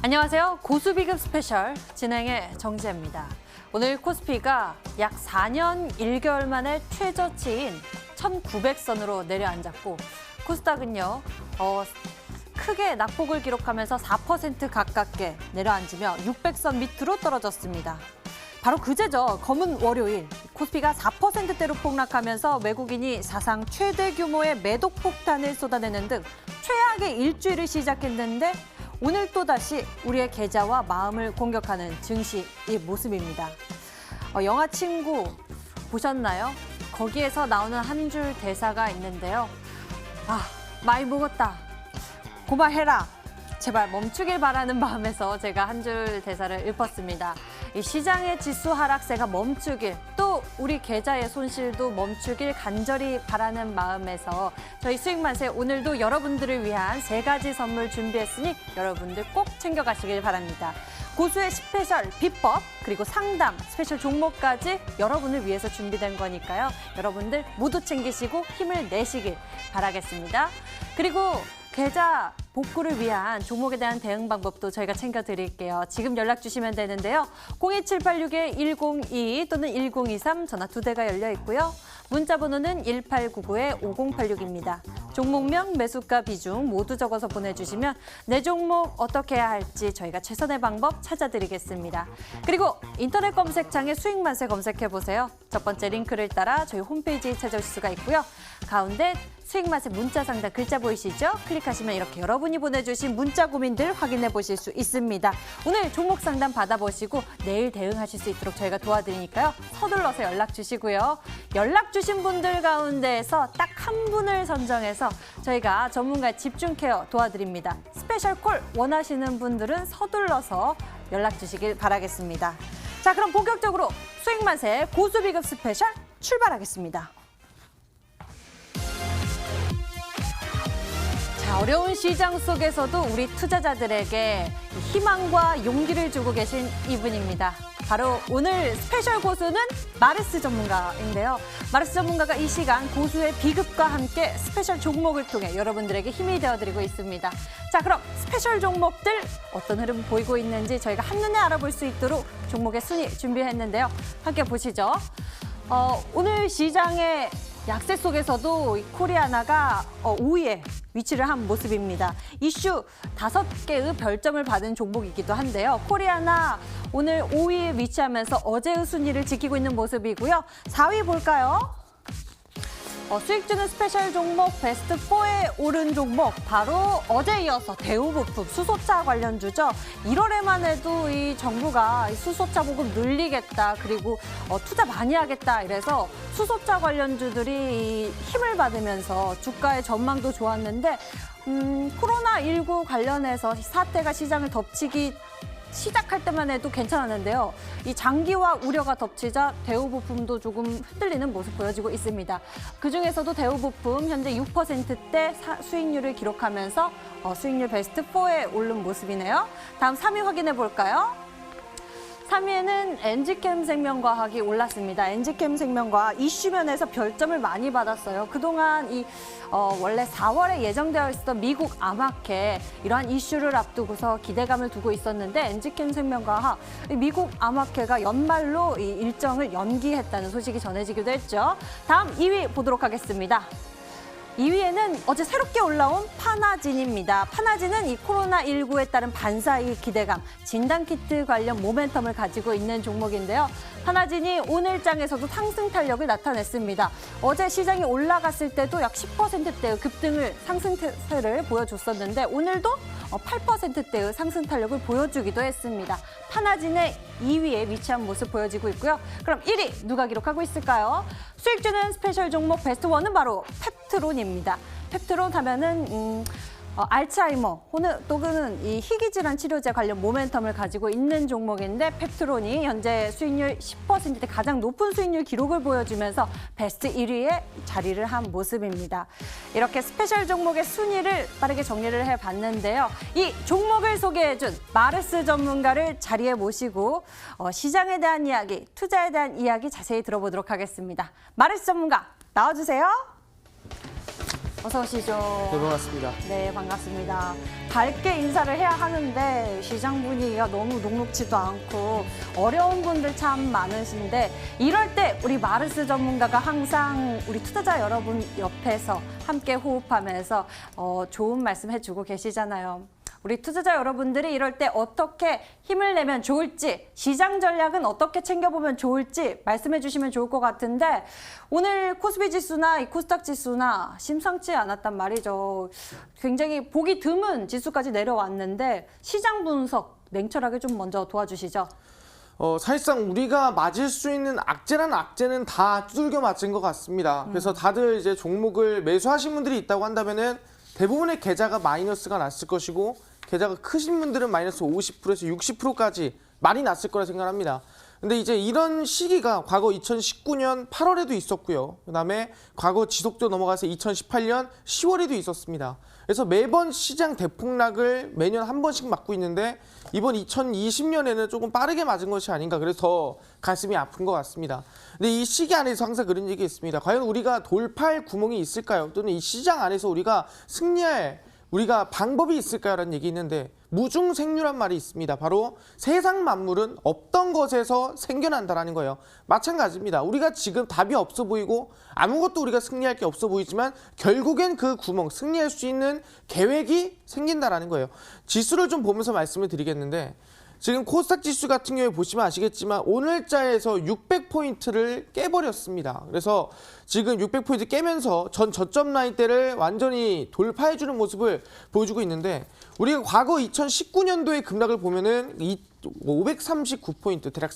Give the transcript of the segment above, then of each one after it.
안녕하세요. 고수비급 스페셜 진행의 정지혜입니다. 오늘 코스피가 약 4년 1개월 만에 최저치인 1900선으로 내려앉았고 코스닥은요. 크게 낙폭을 기록하면서 4% 가깝게 내려앉으며 600선 밑으로 떨어졌습니다. 바로 그제죠. 검은 월요일 코스피가 4%대로 폭락하면서 외국인이 사상 최대 규모의 매도 폭탄을 쏟아내는 등 최악의 일주일을 시작했는데 오늘 또다시 우리의 계좌와 마음을 공격하는 증시의 모습입니다. 영화 친구 보셨나요? 거기에서 나오는 한 줄 대사가 있는데요. 많이 먹었다. 고마해라. 제발 멈추길 바라는 마음에서 제가 한 줄 대사를 읊었습니다. 이 시장의 지수 하락세가 멈추길, 또 우리 계좌의 손실도 멈추길 간절히 바라는 마음에서 저희 수익맛에 오늘도 여러분들을 위한 3가지 선물 준비했으니 여러분들 꼭 챙겨가시길 바랍니다. 고수의 스페셜 비법, 그리고 상담, 스페셜 종목까지 여러분을 위해서 준비된 거니까요. 여러분들 모두 챙기시고 힘을 내시길 바라겠습니다. 그리고 계좌 복구를 위한 종목에 대한 대응 방법도 저희가 챙겨드릴게요. 지금 연락 주시면 되는데요. 02786-1022 또는 1023 전화 2대가 열려 있고요. 문자 번호는 1899-5086입니다. 종목명, 매수가, 비중 모두 적어서 보내주시면 내 종목 어떻게 해야 할지 저희가 최선의 방법 찾아드리겠습니다. 그리고 인터넷 검색창에 수익만세 검색해보세요. 첫 번째 링크를 따라 저희 홈페이지에 찾아오실 수가 있고요. 가운데 수익맛의 문자 상단 글자 보이시죠? 클릭하시면 이렇게 여러분이 보내주신 문자 고민들 확인해 보실 수 있습니다. 오늘 종목 상담 받아보시고 내일 대응하실 수 있도록 저희가 도와드리니까요. 서둘러서 연락 주시고요. 연락 주신 분들 가운데에서 딱 한 분을 선정해서 저희가 전문가의 집중 케어 도와드립니다. 스페셜 콜 원하시는 분들은 서둘러서 연락 주시길 바라겠습니다. 자, 그럼 본격적으로 수익맛의 고수비급 스페셜 출발하겠습니다. 어려운 시장 속에서도 우리 투자자들에게 희망과 용기를 주고 계신 이분입니다. 바로 오늘 스페셜 고수는 마르스 전문가인데요. 마르스 전문가가 이 시간 고수의 비급과 함께 스페셜 종목을 통해 여러분들에게 힘이 되어드리고 있습니다. 자, 그럼 스페셜 종목들 어떤 흐름 보이고 있는지 저희가 한눈에 알아볼 수 있도록 종목의 순위 준비했는데요. 함께 보시죠. 오늘 시장의 약세 속에서도 이 코리아나가 5위에 위치를 한 모습입니다. 이슈 5개의 별점을 받은 종목이기도 한데요. 코리아나 오늘 5위에 위치하면서 어제의 순위를 지키고 있는 모습이고요. 4위 볼까요? 수익 주는 스페셜 종목 베스트 4에 오른 종목 바로 어제 이어서 대우부품 수소차 관련주죠. 1월에만 해도 이 정부가 수소차 보급 늘리겠다, 그리고 투자 많이 하겠다 이래서 수소차 관련주들이 힘을 받으면서 주가의 전망도 좋았는데 코로나19 관련해서 사태가 시장을 덮치기 시작할 때만 해도 괜찮았는데요. 이 장기화 우려가 덮치자 대우부품도 조금 흔들리는 모습 보여지고 있습니다. 그중에서도 대우부품 현재 6%대 수익률을 기록하면서 수익률 베스트 4에 오른 모습이네요. 다음 3위 확인해 볼까요? 3위에는 엔지캠생명과학이 올랐습니다. 엔지캠생명과학 이슈면에서 별점을 많이 받았어요. 그동안 원래 4월에 예정되어 있었던 미국 암학회 이러한 이슈를 앞두고서 기대감을 두고 있었는데 엔지캠생명과학 미국 암학회가 연말로 이 일정을 연기했다는 소식이 전해지기도 했죠. 다음 2위 보도록 하겠습니다. 2위에는 어제 새롭게 올라온 파나진입니다. 파나진은 이 코로나19에 따른 반사이 기대감, 진단키트 관련 모멘텀을 가지고 있는 종목인데요. 파나진이 오늘장에서도 상승 탄력을 나타냈습니다. 어제 시장이 올라갔을 때도 약 10%대의 급등을 상승세를 보여줬었는데 오늘도 8%대의 상승 탄력을 보여주기도 했습니다. 파나진의 2위에 위치한 모습 보여지고 있고요. 그럼 1위 누가 기록하고 있을까요? 수익 주는 스페셜 종목 베스트 1은 바로 펩트론입니다. 펩트론 하면은 알츠하이머 또는 이 희귀질환 치료제 관련 모멘텀을 가지고 있는 종목인데 펩트론이 현재 수익률 10%대 가장 높은 수익률 기록을 보여주면서 베스트 1위에 자리를 한 모습입니다. 이렇게 스페셜 종목의 순위를 빠르게 정리를 해봤는데요. 이 종목을 소개해준 마르스 전문가를 자리에 모시고 시장에 대한 이야기, 투자에 대한 이야기 자세히 들어보도록 하겠습니다. 마르스 전문가 나와주세요. 어서 오시죠. 네, 반갑습니다. 네, 반갑습니다. 밝게 인사를 해야 하는데 시장 분위기가 너무 녹록지도 않고 어려운 분들 참 많으신데 이럴 때 우리 마르스 전문가가 항상 우리 투자자 여러분 옆에서 함께 호흡하면서 좋은 말씀 해주고 계시잖아요. 우리 투자자 여러분들이 이럴 때 어떻게 힘을 내면 좋을지, 시장 전략은 어떻게 챙겨보면 좋을지 말씀해 주시면 좋을 것 같은데 오늘 코스피 지수나 이 코스닥 지수나 심상치 않았단 말이죠. 굉장히 보기 드문 지수까지 내려왔는데 시장 분석 냉철하게 좀 먼저 도와주시죠. 사실상 우리가 맞을 수 있는 악재란 악재는 다 두들겨 맞은 것 같습니다. 그래서 다들 이제 종목을 매수하신 분들이 있다고 한다면은 대부분의 계좌가 마이너스가 났을 것이고 계좌가 크신 분들은 마이너스 50%에서 60%까지 많이 났을 거라 생각합니다. 근데 이제 이런 시기가 과거 2019년 8월에도 있었고요. 그다음에 과거 지속적으로 넘어가서 2018년 10월에도 있었습니다. 그래서 매번 시장 대폭락을 매년 한 번씩 맞고 있는데 이번 2020년에는 조금 빠르게 맞은 것이 아닌가, 그래서 더 가슴이 아픈 것 같습니다. 근데 이 시기 안에서 항상 그런 얘기 있습니다. 과연 우리가 돌파할 구멍이 있을까요? 또는 이 시장 안에서 우리가 승리할 방법이 있을까요라는 얘기 있는데 무중생유란 말이 있습니다. 바로 세상 만물은 없던 것에서 생겨난다라는 거예요. 마찬가지입니다. 우리가 지금 답이 없어 보이고 아무것도 우리가 승리할 게 없어 보이지만 결국엔 그 구멍, 승리할 수 있는 계획이 생긴다라는 거예요. 지수를 좀 보면서 말씀을 드리겠는데 지금 코스닥 지수 같은 경우에 보시면 아시겠지만 오늘자에서 600포인트를 깨버렸습니다. 그래서 지금 600포인트 깨면서 전 저점 라인대를 완전히 돌파해주는 모습을 보여주고 있는데 우리가 과거 2019년도의 급락을 보면은 539포인트, 대략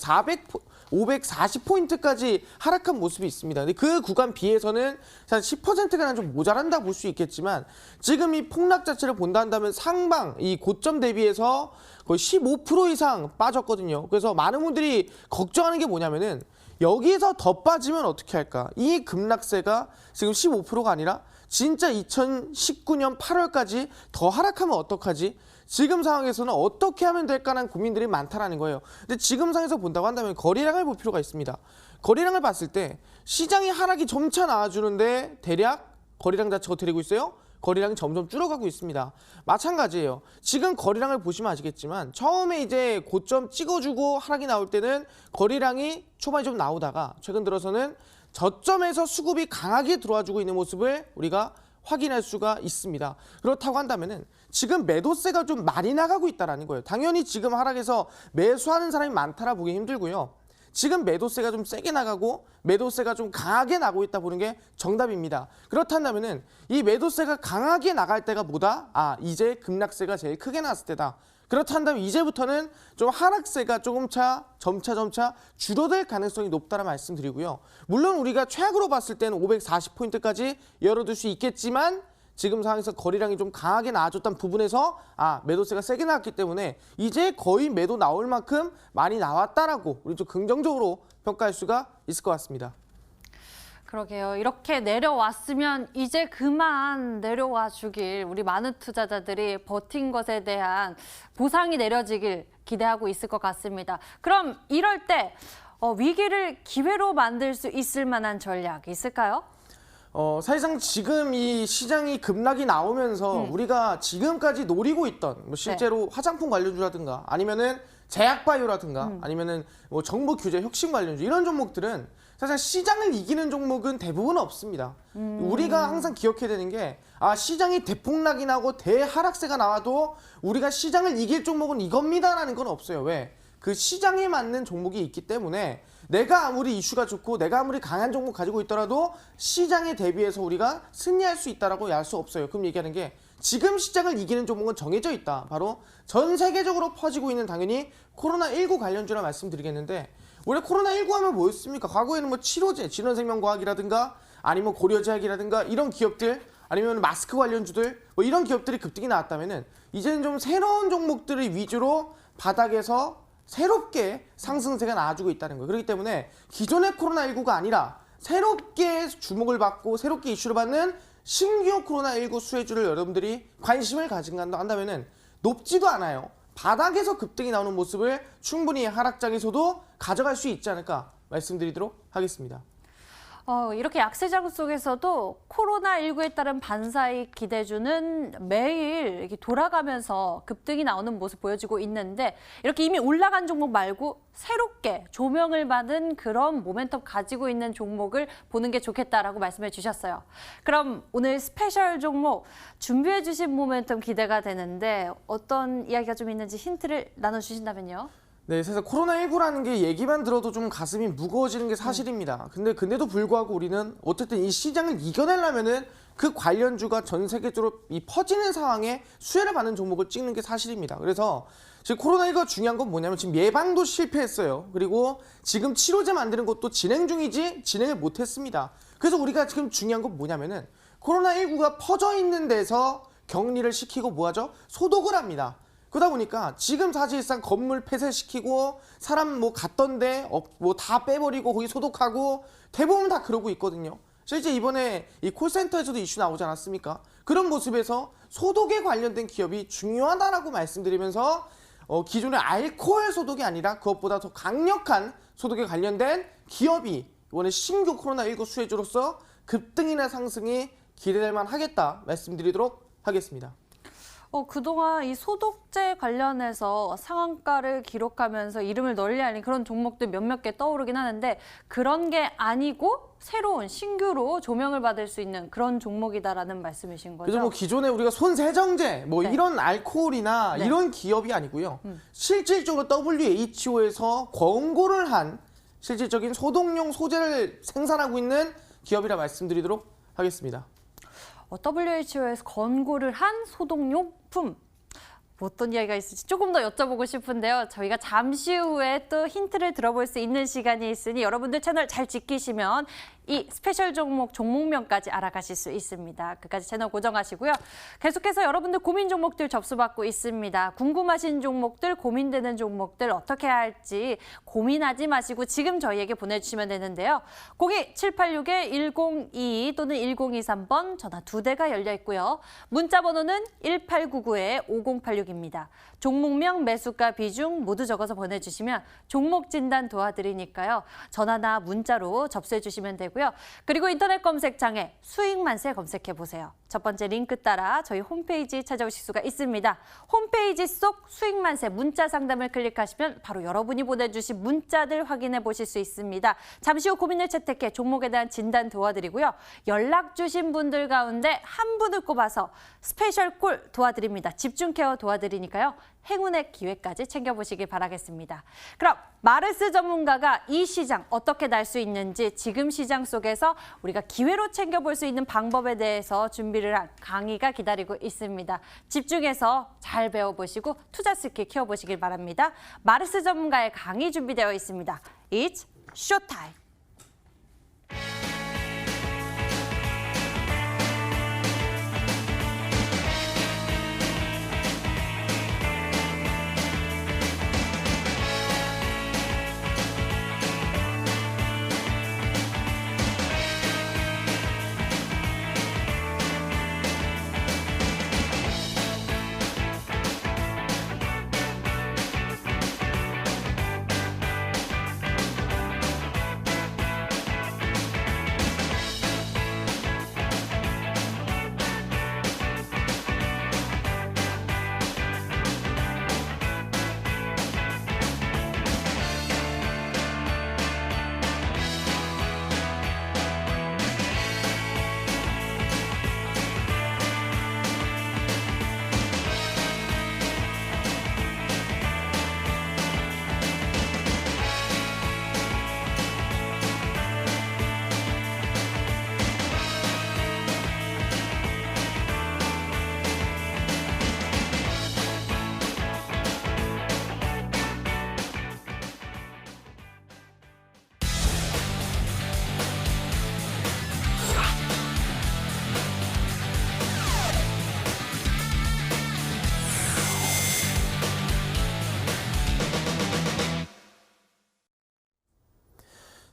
540포인트까지 하락한 모습이 있습니다. 근데 그 구간 비해서는 한 10%가 좀 모자란다 볼 수 있겠지만 지금 이 폭락 자체를 본다 한다면 상방, 이 고점 대비해서 거의 15% 이상 빠졌거든요. 그래서 많은 분들이 걱정하는 게 뭐냐면은 여기서 더 빠지면 어떻게 할까? 이 급락세가 지금 15%가 아니라 진짜 2019년 8월까지 더 하락하면 어떡하지? 지금 상황에서는 어떻게 하면 될까라는 고민들이 많다라는 거예요. 근데 지금 상황에서 본다고 한다면 거래량을 볼 필요가 있습니다. 거래량을 봤을 때 시장이 하락이 점차 나와주는데 대략 거래량 자체가 어떻게 되고 있어요? 거래량이 점점 줄어가고 있습니다. 마찬가지예요. 지금 거래량을 보시면 아시겠지만 처음에 이제 고점 찍어주고 하락이 나올 때는 거래량이 초반에 좀 나오다가 최근 들어서는 저점에서 수급이 강하게 들어와주고 있는 모습을 우리가 확인할 수가 있습니다. 그렇다고 한다면은 지금 매도세가 좀 많이 나가고 있다는 거예요. 당연히 지금 하락에서 매수하는 사람이 많다라 보기 힘들고요. 지금 매도세가 좀 세게 나가고 매도세가 좀 강하게 나고 있다 보는 게 정답입니다. 그렇다면은 이 매도세가 강하게 나갈 때가 뭐다? 이제 급락세가 제일 크게 났을 때다. 그렇다면 이제부터는 좀 하락세가 점차 줄어들 가능성이 높다는 말씀드리고요. 물론 우리가 최악으로 봤을 때는 540포인트까지 열어둘 수 있겠지만 지금 상황에서 거래량이 좀 강하게 나와줬던 부분에서 매도세가 세게 나왔기 때문에 이제 거의 매도 나올 만큼 많이 나왔다라고 우리 좀 긍정적으로 평가할 수가 있을 것 같습니다. 그러게요. 이렇게 내려왔으면 이제 그만 내려와 주길 우리 많은 투자자들이 버틴 것에 대한 보상이 내려지길 기대하고 있을 것 같습니다. 그럼 이럴 때 위기를 기회로 만들 수 있을 만한 전략이 있을까요? 사실상 지금 이 시장이 급락이 나오면서 우리가 지금까지 노리고 있던 실제로 화장품 관련주라든가 아니면은 제약바이오라든가 아니면은 정부 규제 혁신 관련주 이런 종목들은 사실 시장을 이기는 종목은 대부분 없습니다. 우리가 항상 기억해야 되는 게 시장이 대폭락이 나고 대하락세가 나와도 우리가 시장을 이길 종목은 이겁니다라는 건 없어요. 왜? 그 시장에 맞는 종목이 있기 때문에 내가 아무리 이슈가 좋고 내가 아무리 강한 종목 가지고 있더라도 시장에 대비해서 우리가 승리할 수 있다라고 할 수 없어요. 그럼 얘기하는 게 지금 시장을 이기는 종목은 정해져 있다. 바로 전 세계적으로 퍼지고 있는 당연히 코로나19 관련주라 말씀드리겠는데 원래 코로나19 하면 뭐였습니까? 과거에는 치료제, 진원생명과학이라든가 아니면 고려제약이라든가 이런 기업들 아니면 마스크 관련주들 이런 기업들이 급등이 나왔다면은 이제는 좀 새로운 종목들을 위주로 바닥에서 새롭게 상승세가 나와주고 있다는 거예요. 그렇기 때문에 기존의 코로나19가 아니라 새롭게 주목을 받고 새롭게 이슈를 받는 신규 코로나19 수혜주를 여러분들이 관심을 가진다 한다면은 높지도 않아요. 바닥에서 급등이 나오는 모습을 충분히 하락장에서도 가져갈 수 있지 않을까 말씀드리도록 하겠습니다. 이렇게 약세장 속에서도 코로나19에 따른 반사익 기대주는 매일 이렇게 돌아가면서 급등이 나오는 모습 보여지고 있는데 이렇게 이미 올라간 종목 말고 새롭게 조명을 받은 그런 모멘텀 가지고 있는 종목을 보는 게 좋겠다라고 말씀해 주셨어요. 그럼 오늘 스페셜 종목 준비해 주신 모멘텀 기대가 되는데 어떤 이야기가 좀 있는지 힌트를 나눠주신다면요. 네, 사실 코로나19라는 게 얘기만 들어도 좀 가슴이 무거워지는 게 사실입니다. 근데도 불구하고 우리는 어쨌든 이 시장을 이겨내려면은 그 관련주가 전 세계적으로 이 퍼지는 상황에 수혜를 받는 종목을 찍는 게 사실입니다. 그래서 지금 코로나19가 중요한 건 뭐냐면 지금 예방도 실패했어요. 그리고 지금 치료제 만드는 것도 진행 중이지 진행을 못했습니다. 그래서 우리가 지금 중요한 건 뭐냐면은 코로나19가 퍼져 있는 데서 격리를 시키고 뭐하죠? 소독을 합니다. 그러다 보니까 지금 사실상 건물 폐쇄시키고 사람 뭐 갔던데 뭐 다 빼버리고 거기 소독하고 대부분 다 그러고 있거든요. 실제 이번에 이 콜센터에서도 이슈 나오지 않았습니까? 그런 모습에서 소독에 관련된 기업이 중요하다라고 말씀드리면서 기존의 알코올 소독이 아니라 그것보다 더 강력한 소독에 관련된 기업이 이번에 신규 코로나19 수혜주로서 급등이나 상승이 기대될 만하겠다 말씀드리도록 하겠습니다. 그동안 이 소독제 관련해서 상한가를 기록하면서 이름을 널리 알린 그런 종목들 몇몇 개 떠오르긴 하는데 그런 게 아니고 새로운 신규로 조명을 받을 수 있는 그런 종목이다라는 말씀이신 거죠? 그래서 뭐 기존에 우리가 손세정제 뭐 네. 이런 알코올이나 네. 이런 기업이 아니고요. 실질적으로 WHO에서 권고를 한 실질적인 소독용 소재를 생산하고 있는 기업이라 말씀드리도록 하겠습니다. WHO에서 권고를 한 소독용품. 어떤 이야기가 있을지 조금 더 여쭤보고 싶은데요. 저희가 잠시 후에 또 힌트를 들어볼 수 있는 시간이 있으니 여러분들 채널 잘 지키시면 이 스페셜 종목 종목명까지 알아가실 수 있습니다. 끝까지 채널 고정하시고요. 계속해서 여러분들 고민 종목들 접수받고 있습니다. 궁금하신 종목들, 고민되는 종목들 어떻게 해야 할지 고민하지 마시고 지금 저희에게 보내주시면 되는데요. 02786-1022 또는 1023번 전화 2대가 열려 있고요. 문자 번호는 1899-5086입니다. 종목명, 매수가, 비중 모두 적어서 보내주시면 종목 진단 도와드리니까요. 전화나 문자로 접수해 주시면 되고요. 그리고 인터넷 검색창에 수익만세 검색해 보세요. 첫 번째 링크 따라 저희 홈페이지 찾아오실 수가 있습니다. 홈페이지 속 수익만세 문자 상담을 클릭하시면 바로 여러분이 보내주신 문자들 확인해 보실 수 있습니다. 잠시 후 고민을 채택해 종목에 대한 진단 도와드리고요. 연락 주신 분들 가운데 한 분을 꼽아서 스페셜 콜 도와드립니다. 집중 케어 도와드리니까요. 행운의 기회까지 챙겨보시길 바라겠습니다. 그럼 마르스 전문가가 이 시장 어떻게 날 수 있는지 지금 시장 속에서 우리가 기회로 챙겨볼 수 있는 방법에 대해서 준비를 한 강의가 기다리고 있습니다. 집중해서 잘 배워보시고 투자 스킬 키워보시길 바랍니다. 마르스 전문가의 강의 준비되어 있습니다. It's showtime.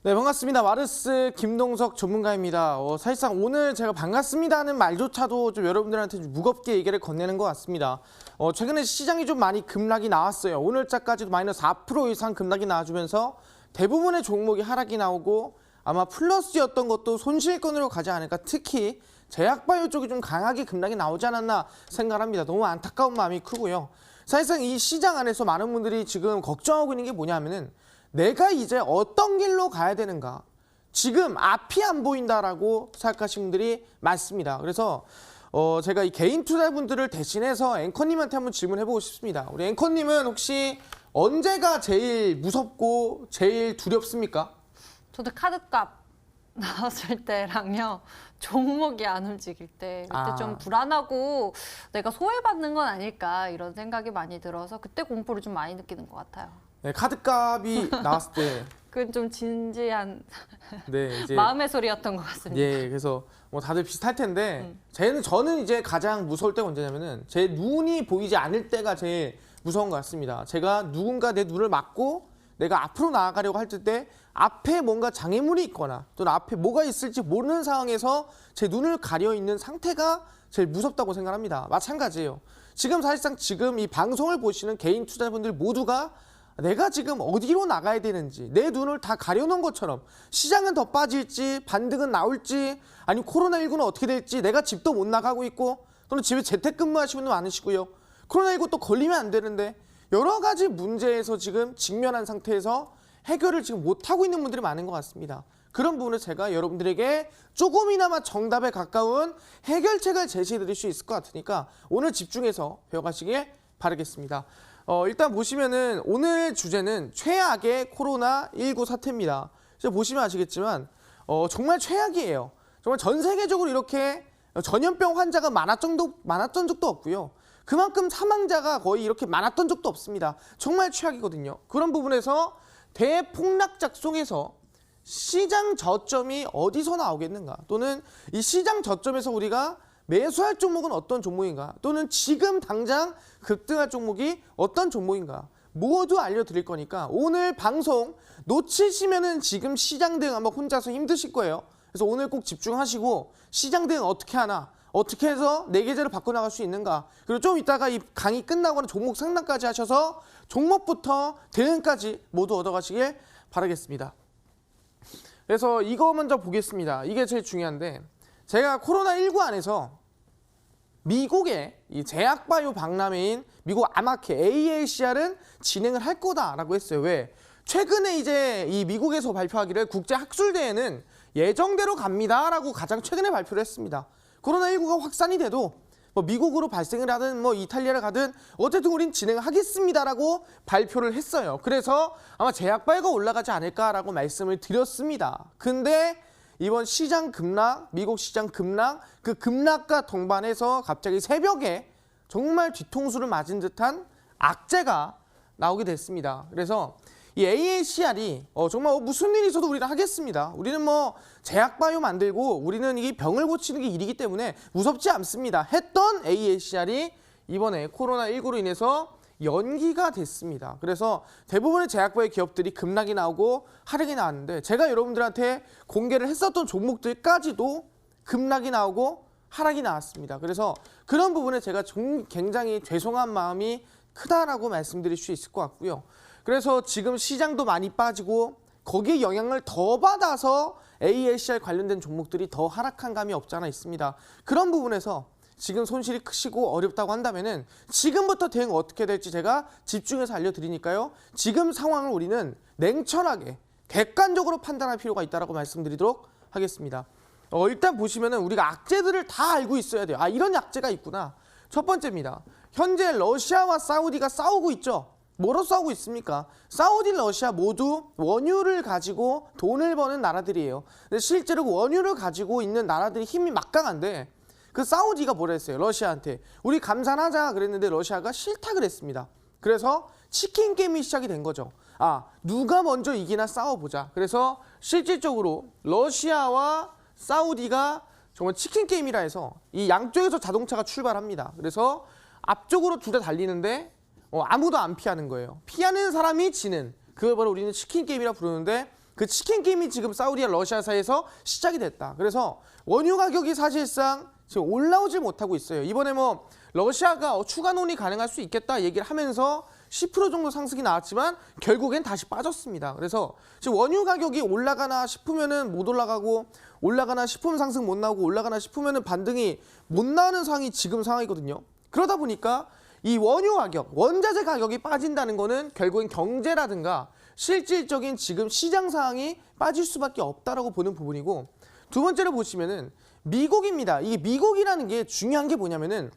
네, 반갑습니다. 마르스 김동석 전문가입니다. 사실상 오늘 제가 반갑습니다 하는 말조차도 좀 여러분들한테 좀 무겁게 얘기를 건네는 것 같습니다. 최근에 시장이 좀 많이 급락이 나왔어요. 오늘자까지도 마이너스 4% 이상 급락이 나와주면서 대부분의 종목이 하락이 나오고 아마 플러스였던 것도 손실권으로 가지 않을까. 특히 제약바이오 쪽이 좀 강하게 급락이 나오지 않았나 생각합니다. 너무 안타까운 마음이 크고요. 사실상 이 시장 안에서 많은 분들이 지금 걱정하고 있는 게 뭐냐면은 내가 이제 어떤 길로 가야 되는가. 지금 앞이 안 보인다라고 생각하시는 분들이 많습니다. 그래서 제가 이 개인 투자분들을 대신해서 앵커님한테 한번 질문해보고 싶습니다. 우리 앵커님은 혹시 언제가 제일 무섭고 제일 두렵습니까? 저도 카드값 나왔을 때랑요. 종목이 안 움직일 때 그때 좀 불안하고 내가 소외받는 건 아닐까 이런 생각이 많이 들어서 그때 공포를 좀 많이 느끼는 것 같아요. 네, 카드값이 나왔을 때 그건 좀 진지한 네, 이제 마음의 소리였던 것 같습니다. 예, 그래서 뭐 다들 비슷할 텐데 저는 이제 가장 무서울 때가 언제냐면은 제 눈이 보이지 않을 때가 제일 무서운 것 같습니다. 제가 누군가 내 눈을 막고 내가 앞으로 나아가려고 할 때 앞에 뭔가 장애물이 있거나 또는 앞에 뭐가 있을지 모르는 상황에서 제 눈을 가려 있는 상태가 제일 무섭다고 생각합니다. 마찬가지예요. 지금 사실상 지금 이 방송을 보시는 개인 투자자분들 모두가 내가 지금 어디로 나가야 되는지 내 눈을 다 가려놓은 것처럼 시장은 더 빠질지 반등은 나올지 아니면 코로나19는 어떻게 될지 내가 집도 못 나가고 있고 또는 집에 재택근무하시는 분도 많으시고요. 코로나19 또 걸리면 안 되는데 여러 가지 문제에서 지금 직면한 상태에서 해결을 지금 못하고 있는 분들이 많은 것 같습니다. 그런 부분을 제가 여러분들에게 조금이나마 정답에 가까운 해결책을 제시해 드릴 수 있을 것 같으니까 오늘 집중해서 배워가시길 바라겠습니다. 일단 보시면은 오늘 주제는 최악의 코로나19 사태입니다. 보시면 아시겠지만 정말 최악이에요. 정말 전 세계적으로 이렇게 전염병 환자가 많았던 적도 없고요. 그만큼 사망자가 거의 이렇게 많았던 적도 없습니다. 정말 최악이거든요. 그런 부분에서 대폭락작 속에서 시장 저점이 어디서 나오겠는가? 또는 이 시장 저점에서 우리가 매수할 종목은 어떤 종목인가? 또는 지금 당장 급등할 종목이 어떤 종목인가? 모두 알려드릴 거니까 오늘 방송 놓치시면은 지금 시장 대응 아마 혼자서 힘드실 거예요. 그래서 오늘 꼭 집중하시고 시장 대응 어떻게 하나? 어떻게 해서 내 계좌를 바꿔나갈 수 있는가? 그리고 좀 이따가 이 강의 끝나고는 종목 상담까지 하셔서 종목부터 대응까지 모두 얻어가시길 바라겠습니다. 그래서 이거 먼저 보겠습니다. 이게 제일 중요한데 제가 코로나19 안에서 미국의 이 제약바이오 박람회인 미국 아마케 AACR은 진행을 할 거다라고 했어요. 왜? 최근에 이제 이 미국에서 발표하기를 국제학술대회는 예정대로 갑니다라고 가장 최근에 발표를 했습니다. 코로나19가 확산이 돼도 뭐 미국으로 발생을 하든 뭐 이탈리아를 가든 어쨌든 우린 진행하겠습니다라고 발표를 했어요. 그래서 아마 제약바이오가 올라가지 않을까라고 말씀을 드렸습니다. 근데 이번 시장 급락, 미국 시장 급락, 그 급락과 동반해서 갑자기 새벽에 정말 뒤통수를 맞은 듯한 악재가 나오게 됐습니다. 그래서 이 AACR이 정말 무슨 일이 있어도 우리는 하겠습니다. 우리는 뭐 제약바이오 만들고 우리는 이 병을 고치는 게 일이기 때문에 무섭지 않습니다. 했던 AACR이 이번에 코로나19로 인해서 연기가 됐습니다. 그래서 대부분의 제약바이오 기업들이 급락이 나오고 하락이 나왔는데 제가 여러분들한테 공개를 했었던 종목들까지도 급락이 나오고 하락이 나왔습니다. 그래서 그런 부분에 제가 굉장히 죄송한 마음이 크다라고 말씀드릴 수 있을 것 같고요. 그래서 지금 시장도 많이 빠지고 거기에 영향을 더 받아서 AACR 관련된 종목들이 더 하락한 감이 없지 않아 있습니다. 그런 부분에서 지금 손실이 크시고 어렵다고 한다면은 지금부터 대응 어떻게 될지 제가 집중해서 알려드리니까요. 지금 상황을 우리는 냉철하게 객관적으로 판단할 필요가 있다고 말씀드리도록 하겠습니다. 일단 보시면은 우리가 악재들을 다 알고 있어야 돼요. 이런 악재가 있구나. 첫 번째입니다. 현재 러시아와 사우디가 싸우고 있죠. 뭐로 싸우고 있습니까? 사우디, 러시아 모두 원유를 가지고 돈을 버는 나라들이에요. 근데 실제로 원유를 가지고 있는 나라들이 힘이 막강한데 그 사우디가 뭐라 했어요? 러시아한테 우리 감산하자 그랬는데 러시아가 싫다 그랬습니다. 그래서 치킨 게임이 시작이 된 거죠. 누가 먼저 이기나 싸워보자. 그래서 실질적으로 러시아와 사우디가 정말 치킨 게임이라 해서 이 양쪽에서 자동차가 출발합니다. 그래서 앞쪽으로 둘 다 달리는데 아무도 안 피하는 거예요. 피하는 사람이 지는. 그걸 바로 우리는 치킨 게임이라 부르는데 그 치킨 게임이 지금 사우디와 러시아 사이에서 시작이 됐다. 그래서 원유 가격이 사실상 지금 올라오지 못하고 있어요. 이번에 뭐 러시아가 추가 논의 가능할 수 있겠다 얘기를 하면서 10% 정도 상승이 나왔지만 결국엔 다시 빠졌습니다. 그래서 지금 원유 가격이 올라가나 싶으면은 못 올라가고 올라가나 싶으면 상승 못 나오고 올라가나 싶으면은 반등이 못 나오는 상황이 지금 상황이거든요. 그러다 보니까 이 원유 가격, 원자재 가격이 빠진다는 거는 결국엔 경제라든가 실질적인 지금 시장 상황이 빠질 수밖에 없다라고 보는 부분이고, 두 번째로 보시면은 미국입니다. 이 미국이라는 게 중요한 게 뭐냐면은